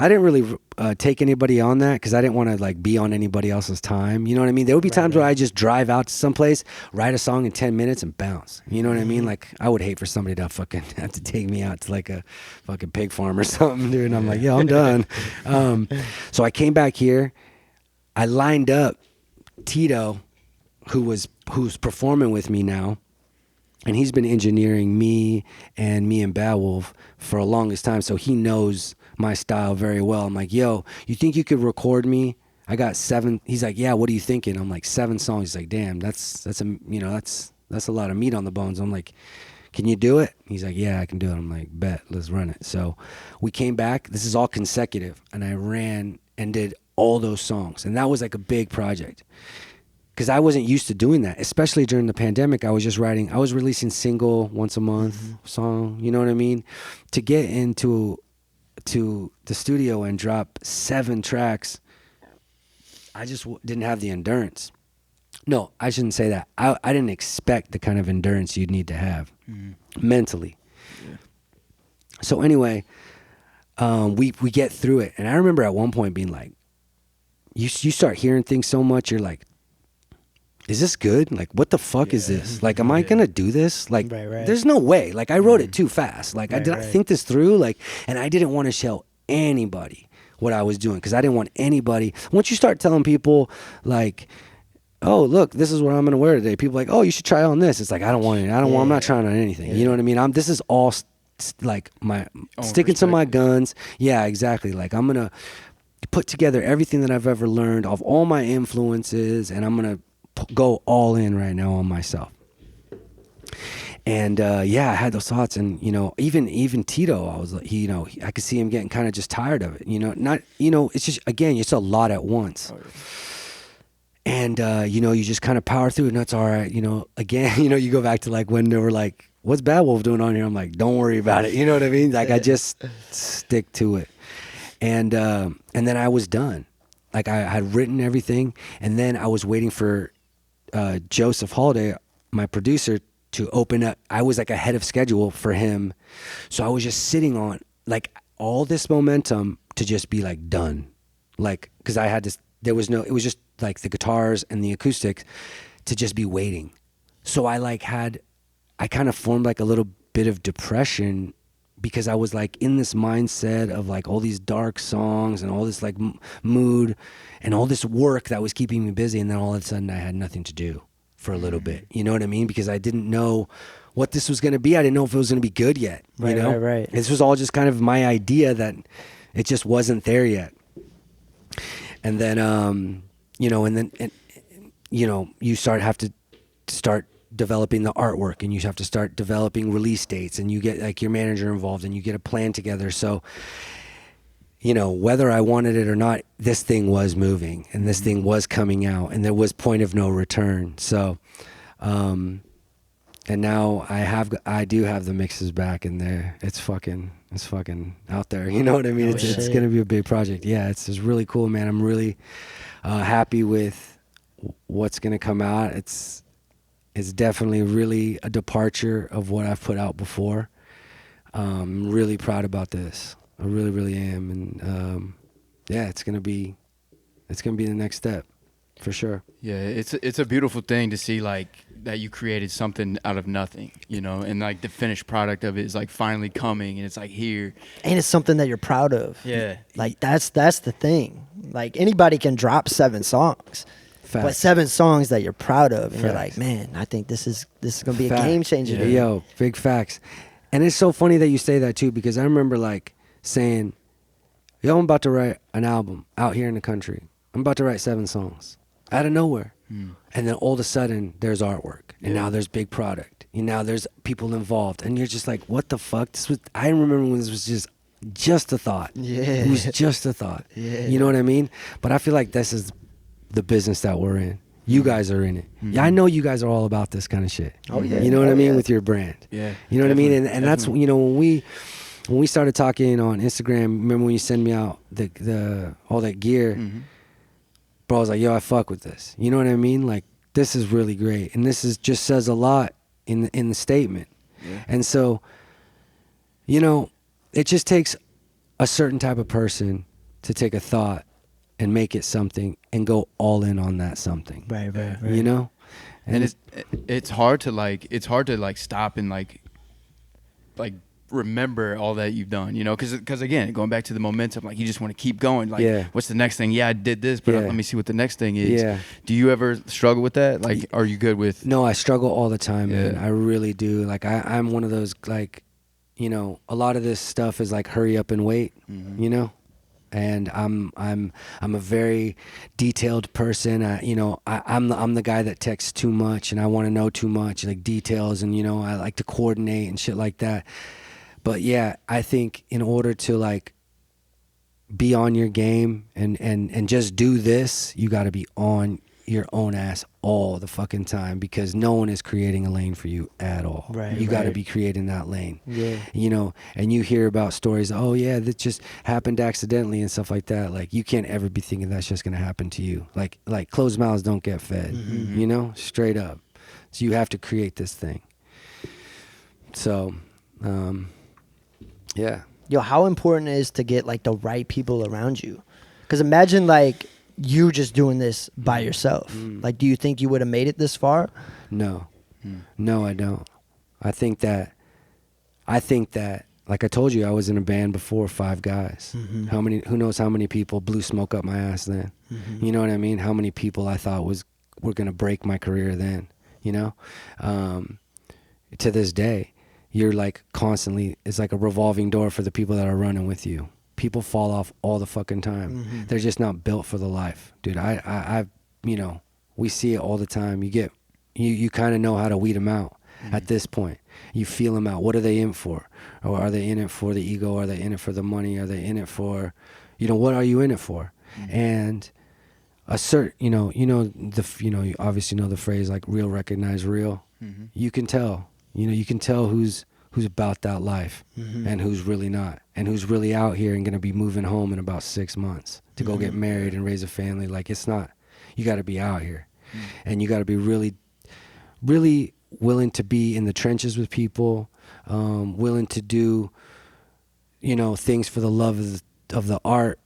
I didn't really take anybody on that because I didn't want to like be on anybody else's time. You know what I mean? There would be times where I just drive out to someplace, write a song in 10 minutes and bounce. You know what I mean? Like, I would hate for somebody to fucking have to take me out to like a fucking pig farm or something, dude. And I'm like, yeah, I'm done. So I came back here. I lined up Tito, who's performing with me now, and he's been engineering me and Batwolf for the longest time, so he knows my style very well. I'm like, yo, you think you could record me? I got 7. He's like, yeah, what are you thinking? I'm like, 7 songs. He's like, damn, that's a lot of meat on the bones. I'm like, can you do it? He's like, yeah, I can do it. I'm like, bet, let's run it. So we came back. This is all consecutive, and I ran and did all those songs, and that was like a big project. Because I wasn't used to doing that, especially during the pandemic. I was releasing single once a month song, you know what I mean? To get into the studio and drop 7 tracks, I just didn't have the endurance. No, I shouldn't say that. I didn't expect the kind of endurance you'd need to have mentally. Yeah. So anyway, we get through it. And I remember at one point being like, you start hearing things so much, you're like, is this good? Like, what the fuck is this? Like, am I going to do this? Like, there's no way. Like, I wrote it too fast. Like, did I think this through? Like, and I didn't want to tell anybody what I was doing because I didn't want anybody. Once you start telling people, like, oh, look, this is what I'm going to wear today. People are like, oh, you should try on this. It's like, I don't want it. I'm not trying on anything. You know what I mean? This is all like my sticking to my guns. Yeah, exactly. Like, I'm going to put together everything that I've ever learned of all my influences, and I'm going to go all in right now on myself. And I had those thoughts, and you know, even Tito, I was like, you know, I could see him getting kind of just tired of it. You know, not, you know, it's just, again, it's a lot at once. And you know, you just kind of power through it, and that's all right. You know, again, you know, you go back to like when they were like what's Batwolf doing on here? I'm like, don't worry about it. You know what I mean? Like I just stick to it. And then I was done. Like I had written everything, and then I was waiting for Joseph Holiday, my producer, to open up. I was like ahead of schedule for him, so I was just sitting on like all this momentum to just be like done, like because I had this. There was no. It was just like the guitars and the acoustics to just be waiting. So I kind of formed like a little bit of depression because I was like in this mindset of like all these dark songs and all this like mood and all this work that was keeping me busy. And then all of a sudden I had nothing to do for a little bit. You know what I mean? Because I didn't know what this was going to be. I didn't know if it was going to be good yet. Right, you know? right. This was all just kind of my idea that it just wasn't there yet. And then, you have to start developing the artwork, and you have to start developing release dates, and you get like your manager involved, and you get a plan together. So, whether I wanted it or not, this thing was moving, and this thing was coming out, and there was point of no return. So, and now I do have the mixes back in there. It's fucking out there. You know what I mean? It's gonna be a big project. Yeah, it's really cool, man. I'm really happy with what's gonna come out. It's definitely really a departure of what I've put out before. I'm really proud about this. I really, really am. And it's gonna be the next step for sure. Yeah, it's a beautiful thing to see like that you created something out of nothing, and like the finished product of it is like finally coming, and it's like here. And it's something that you're proud of. Yeah. Like that's the thing. Like anybody can drop 7 songs. Facts. But 7 songs that you're proud of, and Facts. you're like, man, I think this is gonna be a Facts. game changer. Yeah. Yo, big facts. And it's so funny that you say that too, because I remember like saying, yo, I'm about to write an album out here in the country. I'm about to write 7 songs out of nowhere. And then all of a sudden there's artwork, and now there's big product, and now there's people involved, and you're just like, what the fuck? I remember when this was just a thought. Yeah. It was just a thought. Yeah. You know what I mean? But I feel like this is the business that we're in. You guys are in it. Yeah, I know you guys are all about this kind of shit. Oh, yeah. You know what I mean? Yeah. With your brand. Yeah. You know what I mean? Definitely, And that's, definitely. when we started talking on Instagram, remember when you send me out the all that gear, bro, I was like, yo, I fuck with this. You know what I mean? Like, this is really great. And this just says a lot in the statement. Yeah. And so, it just takes a certain type of person to take a thought and make it something and go all in on that something. Right. And it's hard to stop and like remember all that you've done, because again, going back to the momentum, like you just want to keep going. Like, what's the next thing? Yeah, I did this, but let me see what the next thing is. Yeah. Do you ever struggle with that? Like, are you good with? No, I struggle all the time, man. I really do. Like, I'm one of those, like, a lot of this stuff is like hurry up and wait, and I'm a very detailed person. I'm the guy that texts too much, and I want to know too much, like details, and I like to coordinate and shit like that. But yeah, I think in order to like be on your game and just do this, you got to be on your own ass all the fucking time, because no one is creating a lane for you at all. Right. You got to be creating that lane. Yeah. And you hear about stories, oh yeah, that just happened accidentally and stuff like that. Like, you can't ever be thinking that's just going to happen to you. Like closed mouths don't get fed, straight up. So you have to create this thing. So, yeah. Yo, how important it is to get like the right people around you? Because imagine like you just doing this by yourself. Like, do you think you would have made it this far? No. No, I don't. I think that, like I told you, I was in a band before, 5 guys. Who knows how many people blew smoke up my ass then? You know what I mean? How many people I thought were going to break my career then, to this day, you're like constantly, it's like a revolving door for the people that are running with you. People fall off all the fucking time. They're just not built for the life, dude. I we see it all the time. You kind of know how to weed them out at this point. You feel them out. What are they in for? Or are they in it for the ego? Are they in it for the money? Are they in it for, what are you in it for? And a certain, you obviously know the phrase like real recognize real. You can tell You know, you can tell who's about that life and who's really not, and who's really out here and gonna be moving home in about 6 months to go get married and raise a family. Like, it's not, you gotta be out here and you gotta be really, really willing to be in the trenches with people, willing to do, you know, things for the love of the art,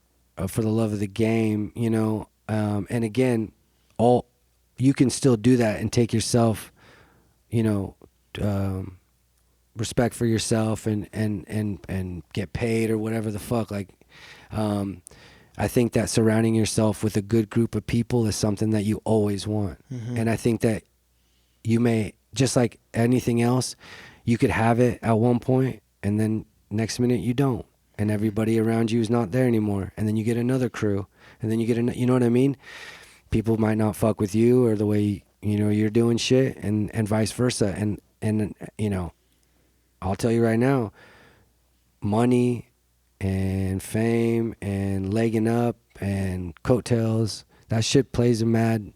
for the love of the game, you know. And again, you can still do that and take yourself, you know, respect for yourself and get paid or whatever the fuck. Like, I think that surrounding yourself with a good group of people is something that you always want. And I think that you may, just like anything else, you could have it at one point and then next minute you don't, and everybody around you is not there anymore, and then you get another crew, and then you get you know what I mean? People might not fuck with you or the way, you know, you're doing shit, and vice versa. And you know, I'll tell you right now, money and fame and legging up and coattails, that shit plays a mad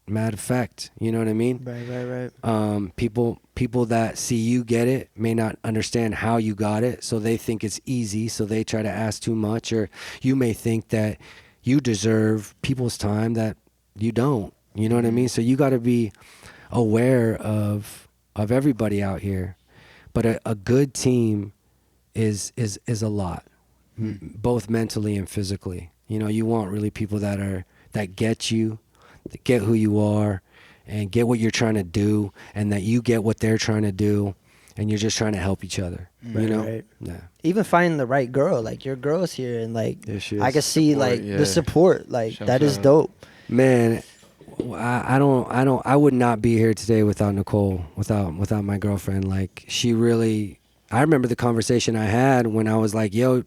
effect. You know what I mean? Right. People that see you get it may not understand how you got it, so they think it's easy, so they try to ask too much. Or you may think that you deserve people's time that you don't. You know what I mean? So you got to be aware of everybody out here. But a good team is a lot, both mentally and physically. You know, you want really people that get you, that get who you are, and get what you're trying to do, and that you get what they're trying to do, and you're just trying to help each other. You know? Right. Yeah. Even finding the right girl, like your girl's here, and like I can see Support, like the support, like that is dope. Man, I would not be here today without Nicole, without my girlfriend. Like, she really, I remember the conversation I had when I was like, yo,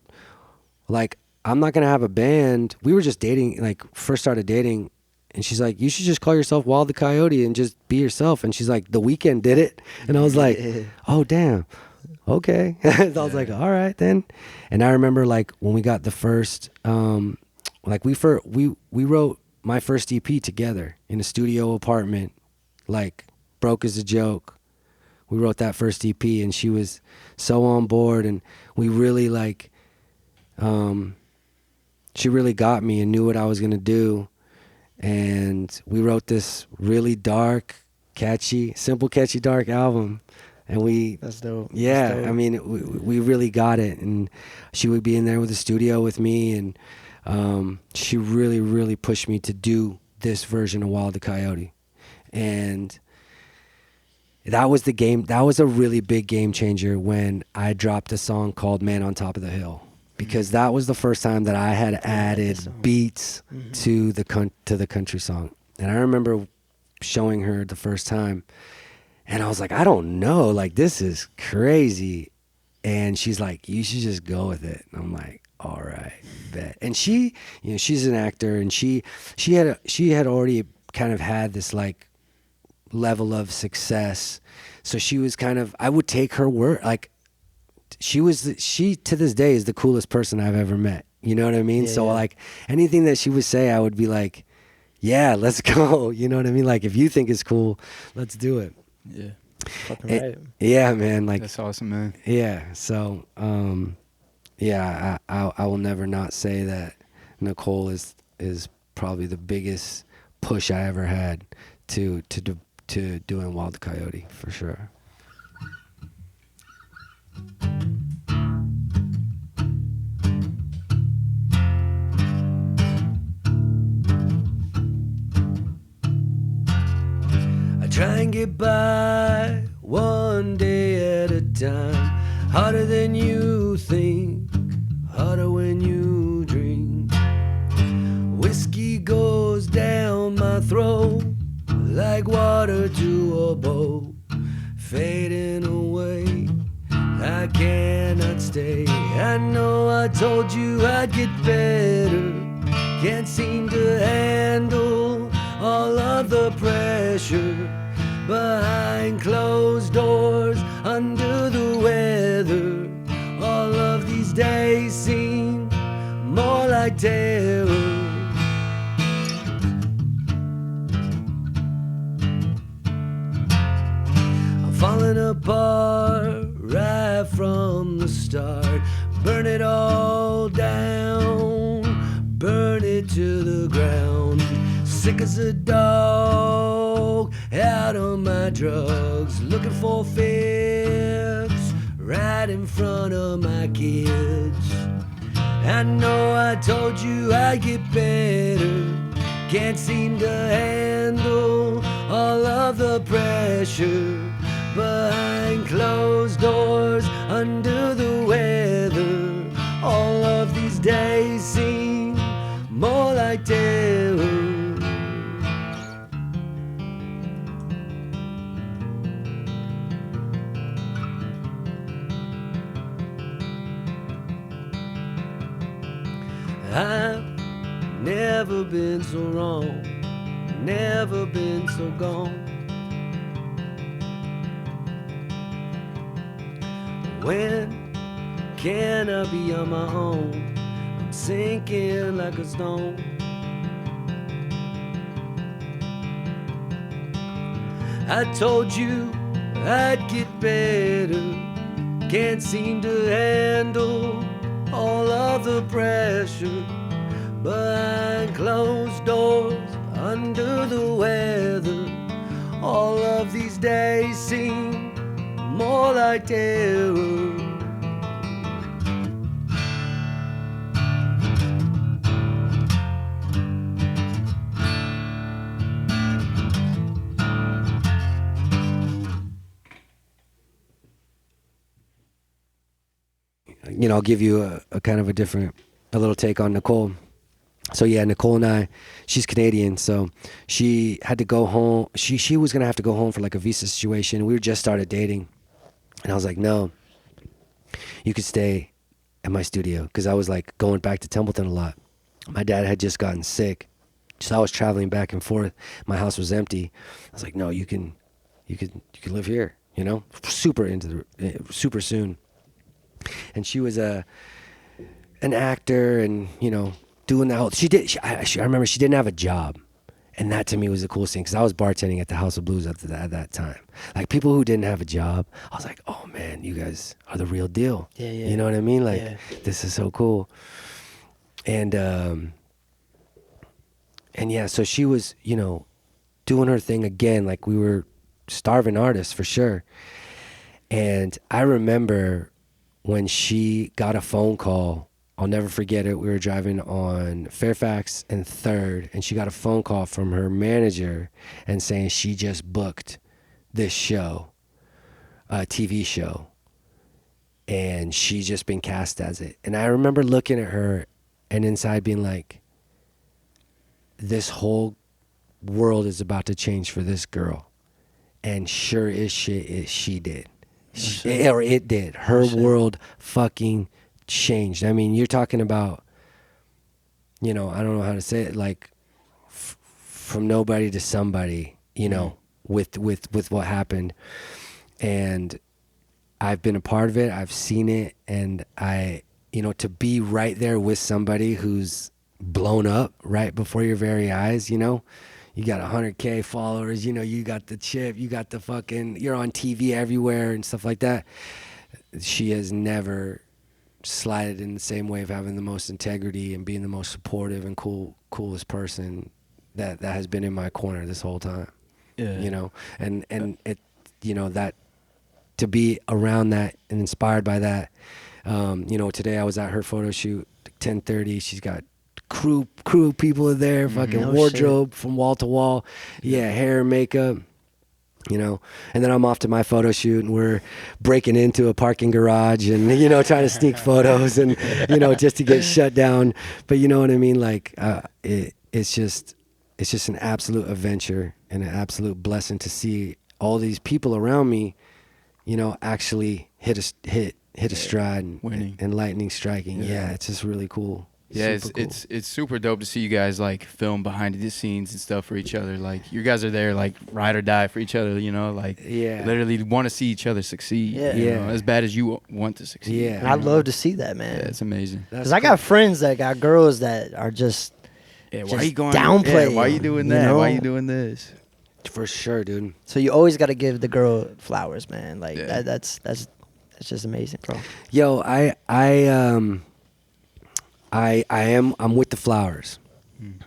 like, I'm not gonna have a band. We were just dating, like, first started dating, and she's like, you should just call yourself Wild the Coyote and just be yourself. And she's like, The Weeknd did it. And I was like, oh damn, okay. I was like, all right then. And I remember, like, when we got the first, like, we wrote my first EP together in a studio apartment, like, broke as a joke. We wrote that first EP, and she was so on board, and we really, like, she really got me and knew what I was gonna do. And we wrote this really dark, catchy, simple, catchy, dark album. And that's dope. Yeah, That's dope. I mean, we really got it. And she would be in there with the studio with me, and she really, really pushed me to do this version of Wild the Coyote. And that was a really big game changer when I dropped a song called Man on Top of the Hill, because that was the first time that I had added beats to the country song. And I remember showing her the first time, and I was like, I don't know, like, this is crazy. And she's like, you should just go with it. And I'm like, all right, bet. And she, you know, she's an actor, and she had already kind of had this, like, level of success. So she was kind of, I would take her word, like, she to this day is the coolest person I've ever met. You know what I mean? Yeah, so like, anything that she would say, I would be like, yeah, let's go. You know what I mean? Like, if you think it's cool, let's do it. Yeah. Fucking right. Yeah, man. Like, That's awesome, man. yeah. So, yeah, I will never not say that Nicole is probably the biggest push I ever had to doing Wild the Coyote, for sure. I try and get by one day at a time, harder than you think, harder when you drink. Whiskey goes down my throat like water to a boat, fading away. I cannot stay. I know I told you I'd get better. Can't seem to handle all of the pressure behind closed doors, under the weather. All of these days seem more like terror. falling apart right from the start. Burn it all down, burn it to the ground. Sick as a dog, out on my drugs, looking for fix right in front of my kids. I know I told you I'd get better, can't seem to handle all of the pressure behind closed doors, under the weather. All of these days seem more like terror. I've never been so wrong, never been so gone. When can I be on my own? I'm sinking like a stone. I told you I'd get better, can't seem to handle all of the pressure behind closed doors, under the weather. All of these days seem more like terror. You know, I'll give you a kind of a little take on Nicole. So yeah, Nicole and I, she's Canadian, so she had to go home. She was gonna have to go home for like a visa situation. We were just started dating, and I was like, no, you could stay at my studio, because I was like going back to Templeton a lot. My dad had just gotten sick, so I was traveling back and forth. My house was empty. I was like, no, you can live here. You know, super soon. And she was an actor, and you know, doing that whole. I remember she didn't have a job, and that to me was the coolest thing, because I was bartending at the House of Blues at that time. Like, people who didn't have a job, I was like, oh man, you guys are the real deal. Yeah. You know what I mean? Like, this is so cool. And yeah, so she was, you know, doing her thing again. Like, we were starving artists for sure. And I remember when she got a phone call, I'll never forget it. We were driving on Fairfax and 3rd, and she got a phone call from her manager and saying she just booked this show, a TV show, and she's just been cast as it. And I remember looking at her and inside being like, this whole world is about to change for this girl. And sure as shit, she did. It did. Her world fucking changed. I mean, you're talking about, you know, I don't know how to say it, like from nobody to somebody, you know, with what happened. And I've been a part of it. I've seen it. And you know, to be right there with somebody who's blown up right before your very eyes, you know, you got 100K followers, you know, you got the chip, you got the fucking, you're on TV everywhere and stuff like that. She has never slided in the same way of having the most integrity and being the most supportive and coolest person that has been in my corner this whole time. Yeah. You know, and it, you know, that to be around that and inspired by that. You know, today I was at her photo shoot, 10:30. She's got crew people are there, fucking wardrobe from wall to wall. Yeah, hair, makeup, you know. And then I'm off to my photo shoot, and we're breaking into a parking garage and, you know, trying to sneak photos and, you know, just to get shut down. But you know what I mean? Like, it's just an absolute adventure and an absolute blessing to see all these people around me, you know, actually hit a stride and lightning striking. Yeah, it's just really cool. Yeah, Super cool. It's super dope to see you guys like film behind the scenes and stuff for each other. Like, you guys are there like ride or die for each other, you know, like literally want to see each other succeed. You know, as bad as you want to succeed. Yeah, and I'd love to see that, man. Yeah, it's amazing. Because I got friends that got girls that are just why are you going downplay? why are you doing that? You know? Why are you doing this? For sure, dude. So you always got to give the girl flowers, man. Like Yeah. that's just amazing, bro. Yo, I'm with the flowers.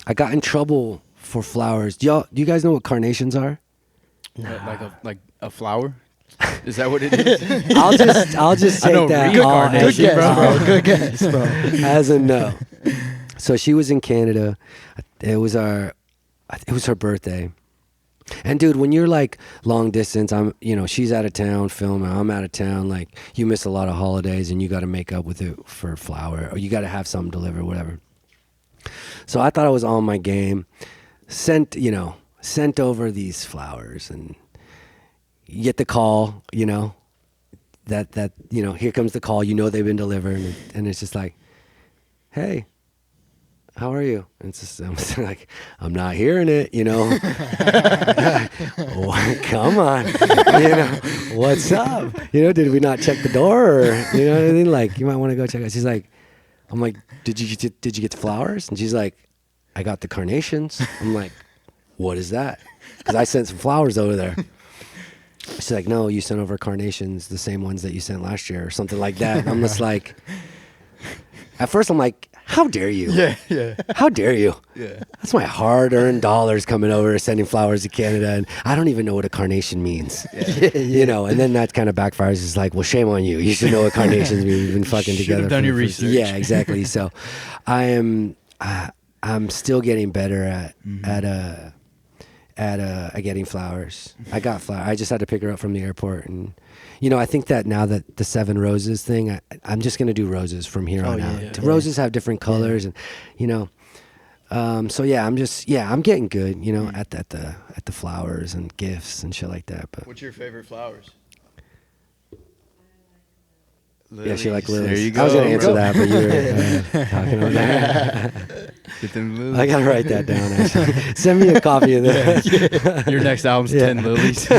I got in trouble for flowers. Do you guys know what carnations are? Like a flower? Is that what it is? I'll just I know take that reincarnation, bro. Good guess, bro. as a no. So she was in Canada. It was her birthday. And dude, when you're like long distance, she's out of town filming, I'm out of town. Like you miss a lot of holidays, and you got to make up with it for a flower, or you got to have something delivered, whatever. So I thought I was on my game. Sent over these flowers, and you get the call. That here comes the call. They've been delivered, and it's just like, hey, how are you? And it's just, I'm like, I'm not hearing it, Come on, what's up? Did we not check the door, or anything? Like, you might want to go check it. She's like, I'm like, did you get the flowers? And she's like, I got the carnations. I'm like, what is that? Because I sent some flowers over there. She's like, no, you sent over carnations, the same ones that you sent last year, or something like that. And I'm just like, at first I'm like, how dare you? Yeah. How dare you? Yeah. That's my hard-earned dollars coming over, sending flowers to Canada, and I don't even know what a carnation means. Yeah. And then that kind of backfires. It's like, well, shame on you. You should know what carnations mean. We've been fucking Should together. have done your for- research. Yeah, exactly. So I'm still getting better at getting flowers. I got flowers. I just had to pick her up from the airport, and I think that now that the 7 roses thing, I'm just gonna do roses from here on out. yeah. The roses have different colors, and so yeah, I'm getting good, at the flowers and gifts and shit like that. But What's your favorite flowers? yeah, she like lilies. There you go. I was gonna answer bro. that, but you were talking about that. Get them lilies. I gotta write that down. Actually, send me a copy of that. Your next album's Yeah. 10 lilies. I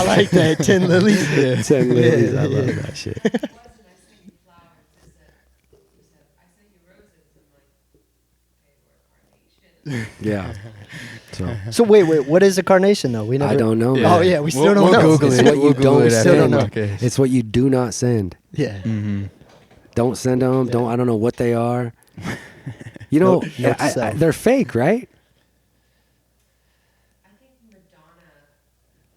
like that. 10 lilies. 10 lilies. I love that shit. Yeah. So wait, what is a carnation though? We never. I don't know. Yeah. Oh yeah, we still We'll don't know. Google It's it. what you We'll Google don't it send. after don't the know. podcast. It's what you do not send. Yeah. Mm-hmm. Don't send them. Yeah. I don't know what they are. Note to self. They're fake, right? I think Madonna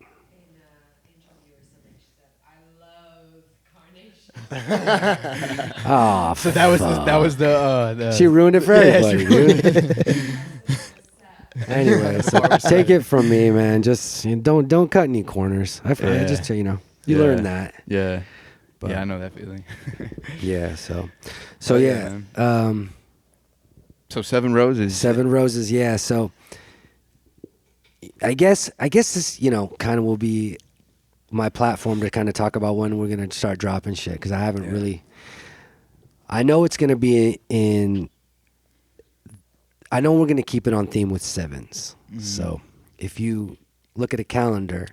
in an interview or something, she said, "I love carnation." Oh, So that was the She ruined it for Yeah, everybody, dude. Anyway, so take it from me, man. Just don't cut any corners. I Yeah. just you Yeah. learn that. Yeah. But- Yeah, I know that feeling. Yeah. So Oh, yeah. man. So 7 roses. 7 roses. Yeah. So I guess this kind of will be my platform to kind of talk about when we're gonna start dropping shit, because I haven't really. I know it's gonna be in. I know we're gonna keep it on theme with 7s. So if you look at a calendar,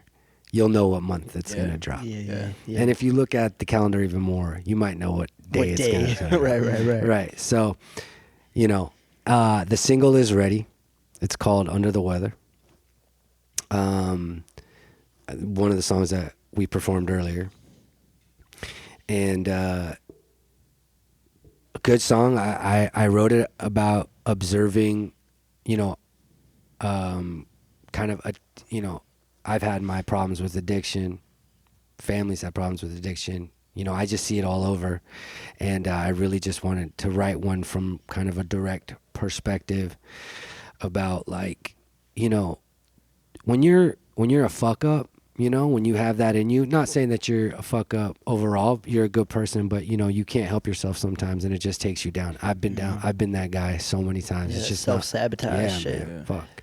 you'll know what month it's gonna drop. Yeah. And if you look at the calendar even more, you might know what day What it's day? gonna drop. Right. Right. So, the single is ready. It's called Under the Weather. One of the songs that we performed earlier. And a good song. I wrote it about observing, I've had my problems with addiction. Families have problems with addiction. I just see it all over. And I really just wanted to write one from kind of a direct perspective about, like, when you're a fuck up, when you have that in you, not saying that you're a fuck up overall, you're a good person, but you can't help yourself sometimes, and it just takes you down. I've been down. I've been that guy so many times. Yeah, It's just self-sabotage yeah, shit. man, fuck.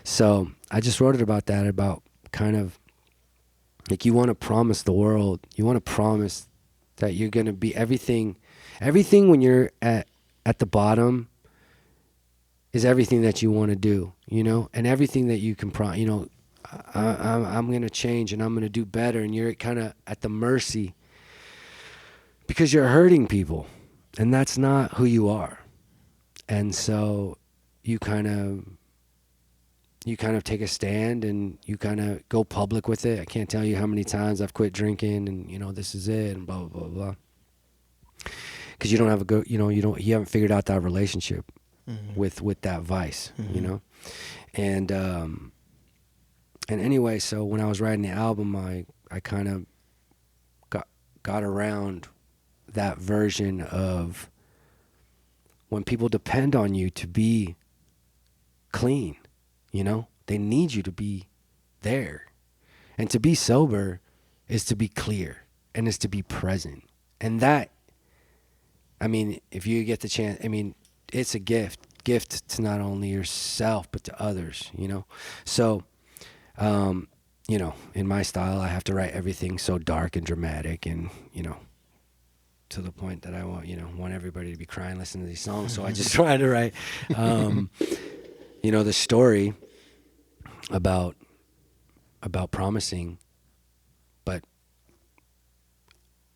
So I just wrote it about that, about kind of like, you want to promise the world, you want to promise that you're going to be everything when you're at the bottom is everything that you want to do, and everything that you can I'm going to change and I'm going to do better, and you're kind of at the mercy because you're hurting people, and that's not who you are. And so you kind of take a stand and you kind of go public with it. I can't tell you how many times I've quit drinking and, you know, this is it and blah, blah, blah, blah. Because you don't have you haven't figured out that relationship with that vice, you know? And anyway, so when I was writing the album, I kind of got around that version of when people depend on you to be clean, you know, they need you to be there. And to be sober is to be clear and is to be present. And that, I mean, if you get the chance, I mean, it's a gift to not only yourself, but to others, you know? So, you know, in my style, I have to write everything so dark and dramatic and, you know, to the point that I want everybody to be crying listening to these songs. So I just try to write, you know, the story about promising, but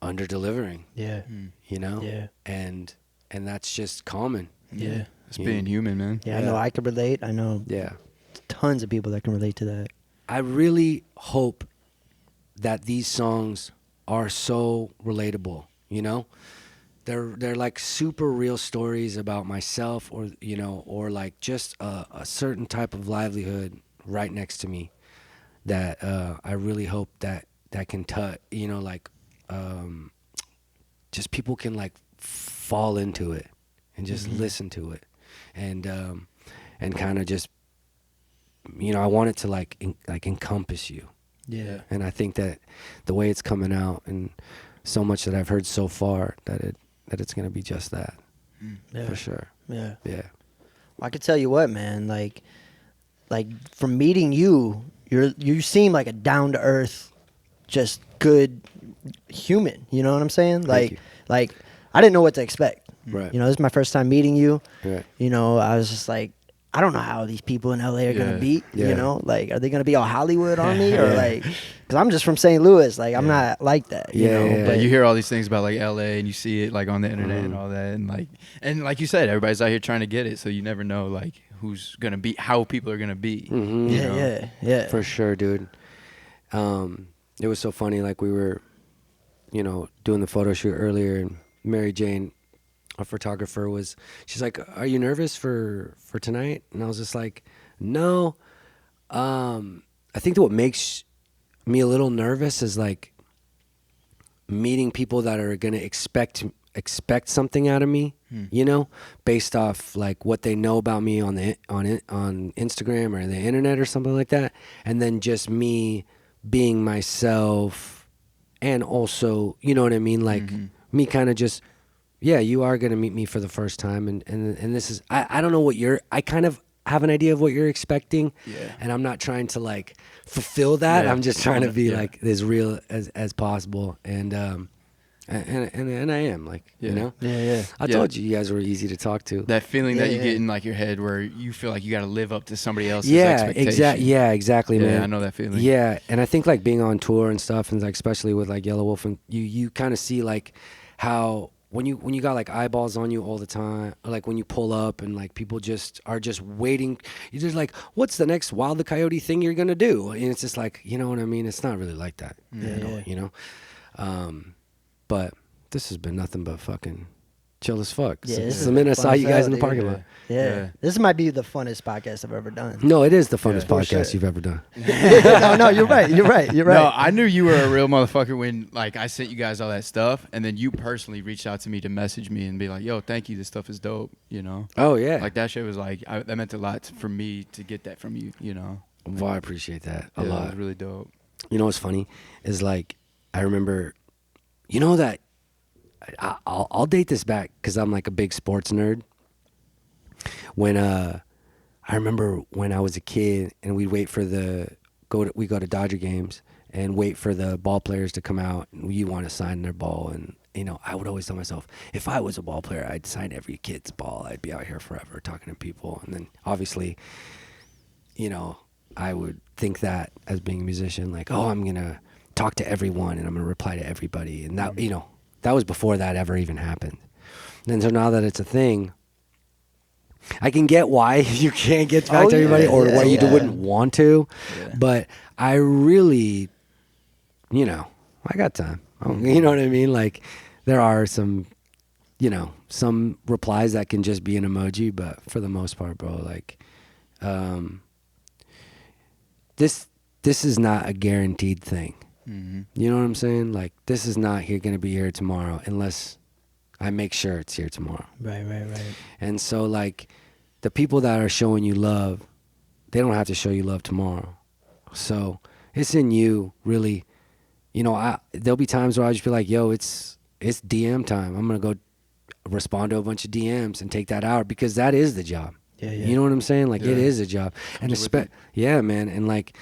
under delivering. Yeah. You know? Yeah. And that's just common. Yeah. It's being human, man. Yeah, I know I can relate. I know tons of people that can relate to that. I really hope that these songs are so relatable, you know? They're like super real stories about myself or, you know, or like just a certain type of livelihood right next to me that I really hope that can touch, you know, like just people can like fall into it and just listen to it and kind of just, you know, I want it to like encompass you. Yeah. And I think that the way it's coming out and so much that I've heard so far that it's going to be just that. Yeah. For sure. Yeah. Yeah. Well, I can tell you what, man, like from meeting you, you seem like a down to earth, just good human, you know what I'm saying? Thank Like I didn't know what to expect. Right. You know, this is my first time meeting you. Right. You know, I was just like, I don't know how these people in LA are going to be, Yeah. you know? Like, are they going to be all Hollywood on me? Or like, because I'm just from St. Louis. Like, I'm not like that, you know? Yeah. But You hear all these things about like LA and you see it like on the internet and all that. And like you said, everybody's out here trying to get it. So you never know like who's going to be, how people are going to be. Mm-hmm. you know? Yeah. For sure, dude. It was so funny. Like we were, you know, doing the photo shoot earlier, and Mary Jane, our photographer, she's like, "Are you nervous for tonight?" And I was just like, "No." I think that what makes me a little nervous is like meeting people that are gonna expect something out of me, you know, based off like what they know about me on Instagram or the internet or something like that, and then just me being myself, and also, you know what I mean, like me kind of just, yeah, you are gonna meet me for the first time, and this is, I don't know what I kind of have an idea of what you're expecting, and I'm not trying to like fulfill that. I'm just trying to be like as real as possible, and I am like, you know, I told you guys were easy to talk to. That feeling that you get in like your head where you feel like you got to live up to somebody else's expectation. expectation. Exactly, man. Yeah, I know that feeling. Yeah, and I think like being on tour and stuff, and like especially with like Yelawolf, and you kind of see like how when you got like eyeballs on you all the time, or like when you pull up and like people just are just waiting, you're just like, what's the next Wild the Coyote thing you're gonna do? And it's just like, you know what I mean? It's not really like that, you know. But this has been nothing but fucking chill as fuck. Yeah, Since the minute I saw you guys in the parking lot. Yeah. This might be the funnest podcast I've ever done. No, it is the funnest podcast you've ever done. No, you're right. No, I knew you were a real motherfucker when like I sent you guys all that stuff, and then you personally reached out to me to message me and be like, "Yo, thank you. This stuff is dope." You know? Oh yeah. Like that shit was like that meant a lot for me to get that from you. You know? Well, I appreciate that a It lot. was really dope. You know what's funny is like I remember, you know that I'll date this back because I'm like a big sports nerd. When I remember when I was a kid and we'd wait for we go to Dodger games and wait for the ball players to come out and you want to sign their ball, and you know I would always tell myself, if I was a ball player, I'd sign every kid's ball. I'd be out here forever talking to people, and then obviously, you know, I would think that as being a musician, like, oh, I'm gonna talk to everyone and I'm gonna reply to everybody, and that, you know, that was before that ever even happened. And so now that it's a thing, I can get why you can't get back Oh, to everybody, yeah, or yeah, why you yeah. wouldn't want to. Yeah. But I really, I got time. You know what I mean? Like, there are some, some replies that can just be an emoji, but for the most part, bro, like, this is not a guaranteed thing. Mm-hmm. You know what I'm saying? Like, this is not going to be here tomorrow unless I make sure it's here tomorrow. Right. And so, like, the people that are showing you love, they don't have to show you love tomorrow. So it's in you, really. There'll be times where I just be like, yo, it's DM time. I'm going to go respond to a bunch of DMs and take that hour, because that is the job. Yeah. You know what I'm saying? Like, Yeah. it is a job. And yeah, man. And like,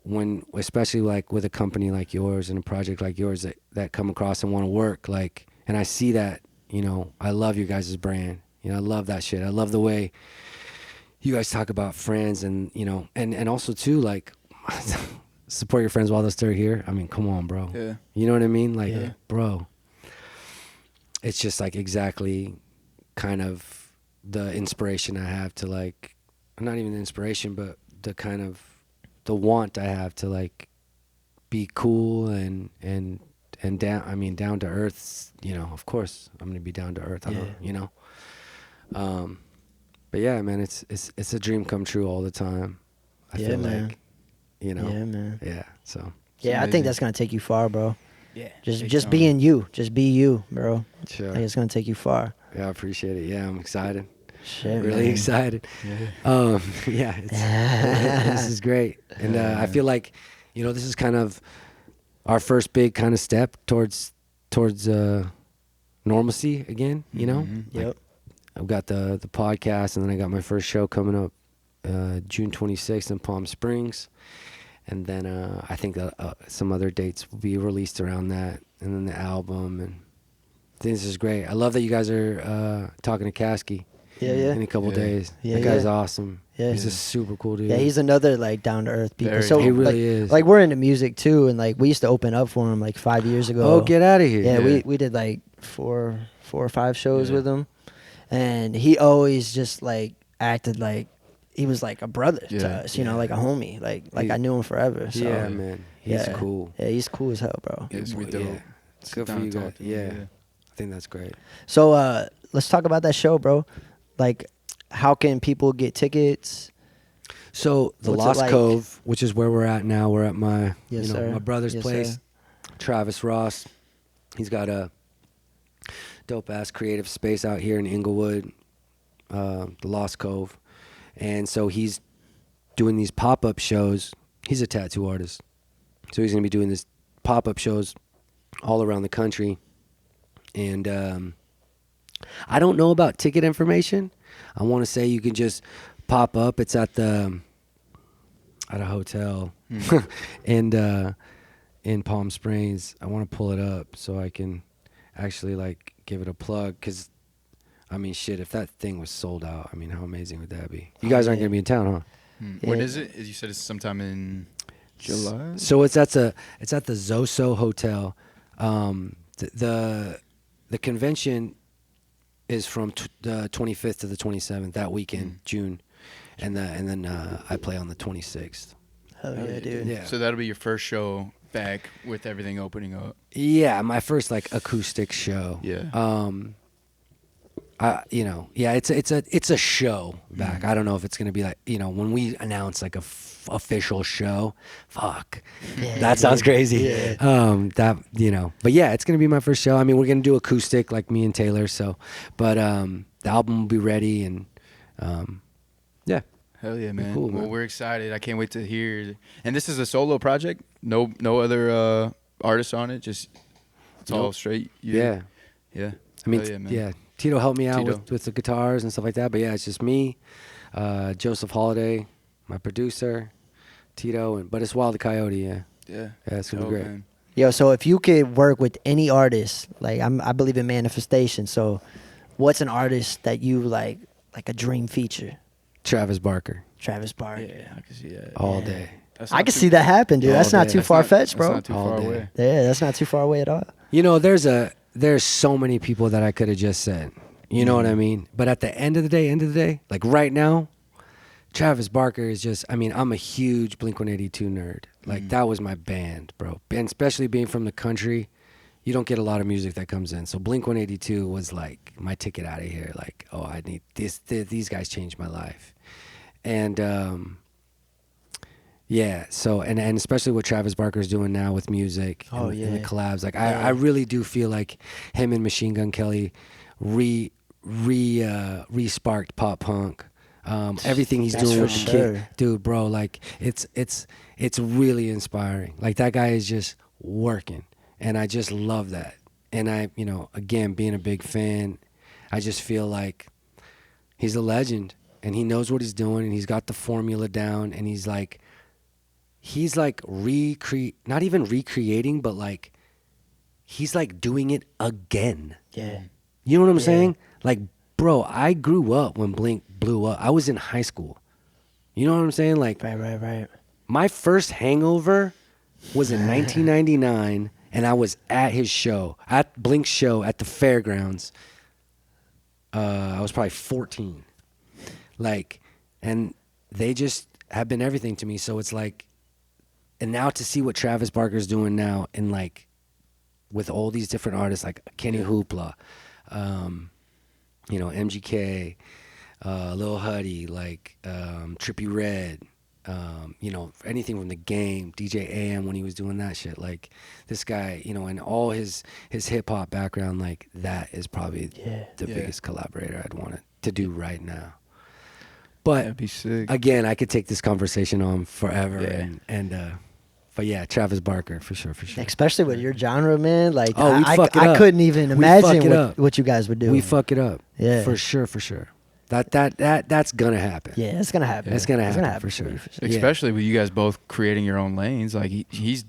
when, especially like with a company like yours and a project like yours that come across and want to work, like, and I see that, I love your guys' brand. I love that shit. I love the way you guys talk about friends, and, and also too, like, support your friends while they're still here. I mean, come on, bro. Yeah. You know what I mean? Like, Yeah. bro, it's just like exactly kind of the inspiration I have to, like, not even the inspiration, but the kind of the want I have to, like, be cool and down to earth. Of course I'm gonna be down to earth. But yeah, man, it's a dream come true all the time. I Yeah, feel man. like, Yeah, man. yeah. So Yeah, I amazing. think that's gonna take you far, bro. Yeah. Just being you, just be you, bro. sure. I think it's gonna take you far. Yeah, I appreciate it. Yeah, I'm excited. Shit, Really man. excited. Yeah, this is great. And I feel like, this is kind of our first big kind of step towards normalcy again, Mm-hmm. Yep. I've got the podcast, and then I got my first show coming up June 26th in Palm Springs. And then I think some other dates will be released around that, and then the album. And I think this is great. I love that you guys are talking to Kasky Yeah. in a couple Yeah. days. Yeah, That guy's yeah. awesome. Yeah. He's a super cool dude. Yeah, he's another like down to earth people. Very. So He really like, is. Like we're into music too, and like we used to open up for him like 5 years ago. Oh, get out of here. Yeah, Yeah. we did like four or five shows Yeah. with him, and he always just like acted like he was like a brother to Yeah. us, like a homie, like He- I knew him forever. So Yeah, man. He's yeah. cool. Yeah, he's cool as hell, bro. Yeah, it's dope. Yeah. It's Sit good for down you and talk guys. to him, Yeah. I think that's great. So let's talk about that show, bro. Like, how can people get tickets? So the What's it Lost like? Cove, which is where we're at now, we're at my Yes, sir. my brother's Yes, place, sir. Travis Ross. He's got a dope ass creative space out here in Inglewood, the Lost Cove, and so he's doing these pop up shows. He's a tattoo artist, so he's gonna be doing this pop up shows all around the country, and I don't know about ticket information. I want to say you can just pop up. It's at a hotel and in Palm Springs. I want to pull it up so I can actually like give it a plug, because I mean, shit, if that thing was sold out, I mean, how amazing would that be? You guys aren't yeah. gonna be in town, huh? When Yeah. is it? You said it's sometime in July. So it's at the Zoso Hotel. The convention is from the 25th to the 27th, that weekend, June, and then I play on the 26th. Hell yeah, dude. Yeah. So that'll be your first show back with everything opening up. Yeah, my first like acoustic show. Yeah. It's a show back. I don't know if it's gonna be like, when we announce like a official show. Fuck, Yeah, that sounds dude. crazy. Yeah. But yeah, it's gonna be my first show. I mean, we're gonna do acoustic like me and Taylor. So, but the album will be ready, and yeah. Hell yeah, man. Cool, Well, man. we're excited. I can't wait to hear. And this is a solo project. No other artists on it. Just it's all Nope. straight. You? Yeah. Yeah. I mean, Hell yeah, man. yeah, Tito helped me out Tito. with the guitars and stuff like that. But yeah, it's just me, Joseph Holiday, my producer, Tito, but it's Wild the Coyote. Yeah, Yeah. it's gonna be Dope, great. man. Yo, so if you could work with any artist, like I believe in manifestation. So, what's an artist that you like a dream feature? Travis Barker, Travis Barker. Yeah, I can see that. all Yeah. day. That's I not can too- see that happen, dude. all That's not day. too That's far That's fetched, bro. not too All far day. away. Yeah, that's not too far away at all. There's so many people that I could have just said, You know what I mean? But at the end of the day, like right now, Travis Barker is just, I mean, I'm a huge Blink-182 nerd. Like that was my band, bro. And especially being from the country, you don't get a lot of music that comes in. So Blink-182 was like my ticket out of here. Like, oh, I need this. These guys changed my life. And yeah, so and especially what Travis Barker's doing now with music and the collabs. Like I really do feel like him and Machine Gun Kelly re-sparked pop punk. Everything he's doing with the kid, dude, bro, like it's really inspiring. Like that guy is just working, and I just love that. And I, you know, again, being a big fan, I just feel like he's a legend, and he knows what he's doing, and he's got the formula down, and he's like not even recreating, but like he's like doing it again. Yeah. You know what I'm saying? Like, bro, I grew up when Blink blew up. I was in high school. You know what I'm saying? Like, Right. my first hangover was in 1999, and I was at his show, at Blink's show at the fairgrounds. I was probably 14. Like, and they just have been everything to me. So it's like, and now to see what Travis Barker's doing now, and like, with all these different artists like Kenny Hoopla, you know, MGK, Lil Huddy, like Trippie Redd, you know, anything from The Game, DJ AM when he was doing that shit. Like this guy, you know, and all his hip hop background, like that is probably the biggest collaborator I'd want to do right now. But That'd be sick. again, I could take this conversation on forever, but yeah, Travis Barker for sure. Especially with your genre, man. Like, Oh, we fuck it I up. couldn't even We fuck it imagine up. what you guys would do. We fuck it up. Yeah. For sure. That's gonna happen. Yeah, it's gonna happen. It's gonna happen for sure. Yeah. Especially with you guys both creating your own lanes. Like he's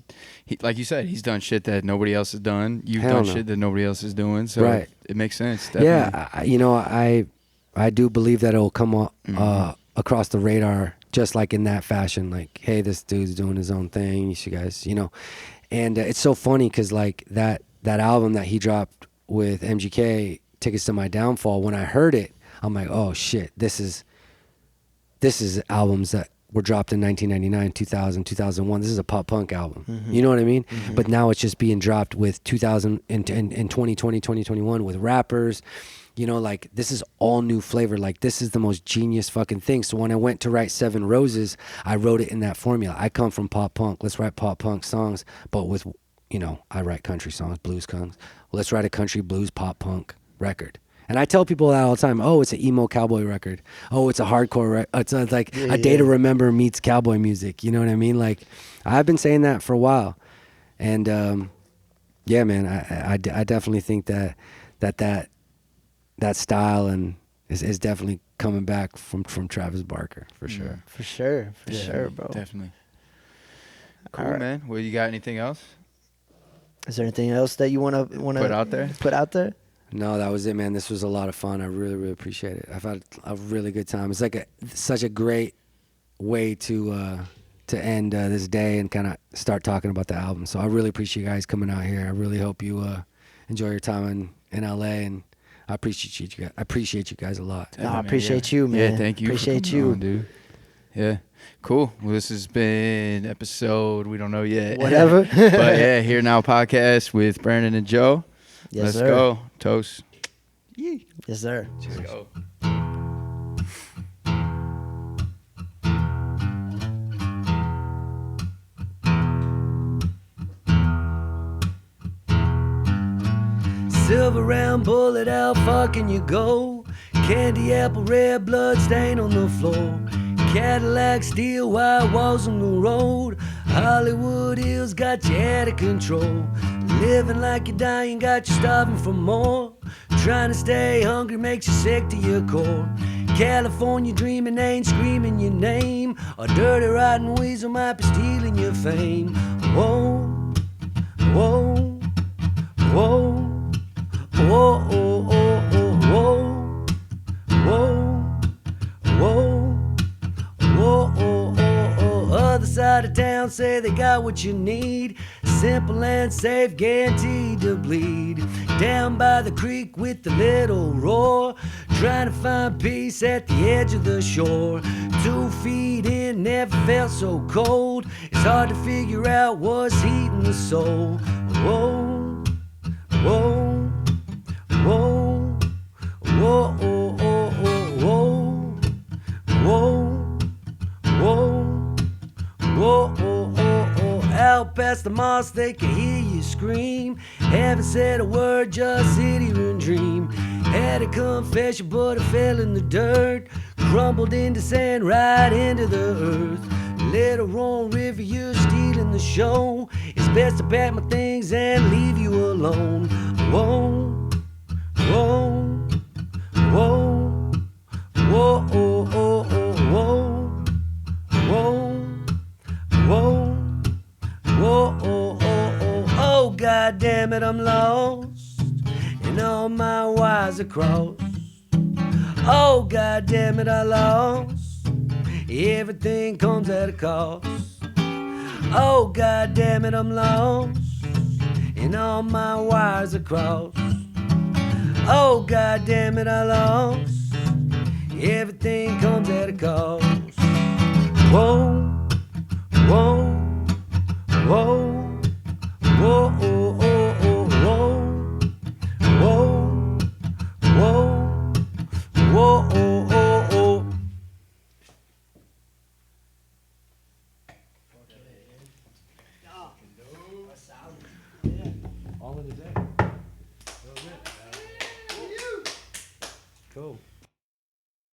like you said, he's done shit that nobody else has done. You've Hell done no. shit that nobody else is doing. So Right. it makes sense. Definitely. Yeah, you know, I do believe that it'll come across the radar just like in that fashion. Like, hey, this dude's doing his own thing. You guys, you know. And it's so funny because like that album that he dropped with MGK, Tickets to My Downfall, when I heard it, I'm like, oh shit, this is albums that were dropped in 1999, 2000, 2001. This is a pop punk album. You know what I mean? But now it's just being dropped with 2000 and 2020, 2021 with rappers. You know, like this is all new flavor. Like this is the most genius fucking thing. So when I went to write Seven Roses, I wrote it in that formula. I come from pop punk. Let's write pop punk songs, but with, you know, I write country songs, blues songs. Let's write a country blues pop punk record. And I tell people that all the time. Oh, it's an emo cowboy record. Oh, it's a hardcore it's like A Day to Remember meets cowboy music. You know what I mean? Like I've been saying that for a while. And yeah, man, I definitely think that style and is definitely coming back from Travis Barker for sure. For sure, bro. Definitely. Cool, All right. man. Well, you got anything else? Is there anything else that you want to Put out there? Put out there? No, that was it, man. This was a lot of fun. I really, really appreciate it. I've had a really good time. It's like such a great way to end this day and kind of start talking about the album. So I really appreciate you guys coming out here. I really hope you enjoy your time in LA, and I appreciate you guys. I appreciate you guys a lot. No, I appreciate you, man. Yeah, thank you. Appreciate for coming you, on, dude. Yeah, cool. Well, this has been episode, we don't know yet. Whatever. But yeah, Here Now podcast with Brandon and Joe. Yes, Let's sir. go. Toast. Yes, sir. Let's go. Silver round bullet, how far can you go? Candy apple, red blood stain on the floor. Cadillac, steel wire walls on the road. Hollywood Hills got you out of control. Living like you're dying, got you starving for more. Trying to stay hungry makes you sick to your core. California dreaming ain't screaming your name. A dirty rotten weasel might be stealing your fame. Whoa, whoa, whoa. Whoa, oh, oh, oh, whoa, whoa, whoa, whoa, oh, oh, oh. Other side of town say they got what you need. Simple and safe, guaranteed to bleed. Down by the creek with the little roar, trying to find peace at the edge of the shore. 2 feet in, never felt so cold. It's hard to figure out what's heating the soul. Whoa, whoa, whoa, whoa, oh, oh, oh, whoa, whoa, whoa, oh, oh, oh. Out past the mosque, they can hear you scream. Haven't said a word, just sit here and dream. Had a confession, but I fell in the dirt. Crumbled into sand, right into the earth. Little wrong river, you're stealing the show. It's best to pack my things and leave you alone. Whoa, whoa, whoa, whoa, oh, oh, oh, whoa, whoa, whoa, whoa, oh, oh, oh, oh, God damn it, I'm lost, and all my wires are crossed. Oh, God damn it, I lost. Everything comes at a cost. Oh, God damn it, I'm lost, and all my wires are crossed. Oh, God damn it, I lost. Everything comes at a cost. Whoa, whoa, whoa, whoa, oh, oh, oh, whoa, whoa, whoa, whoa, oh, oh, oh. All in a day. Cool.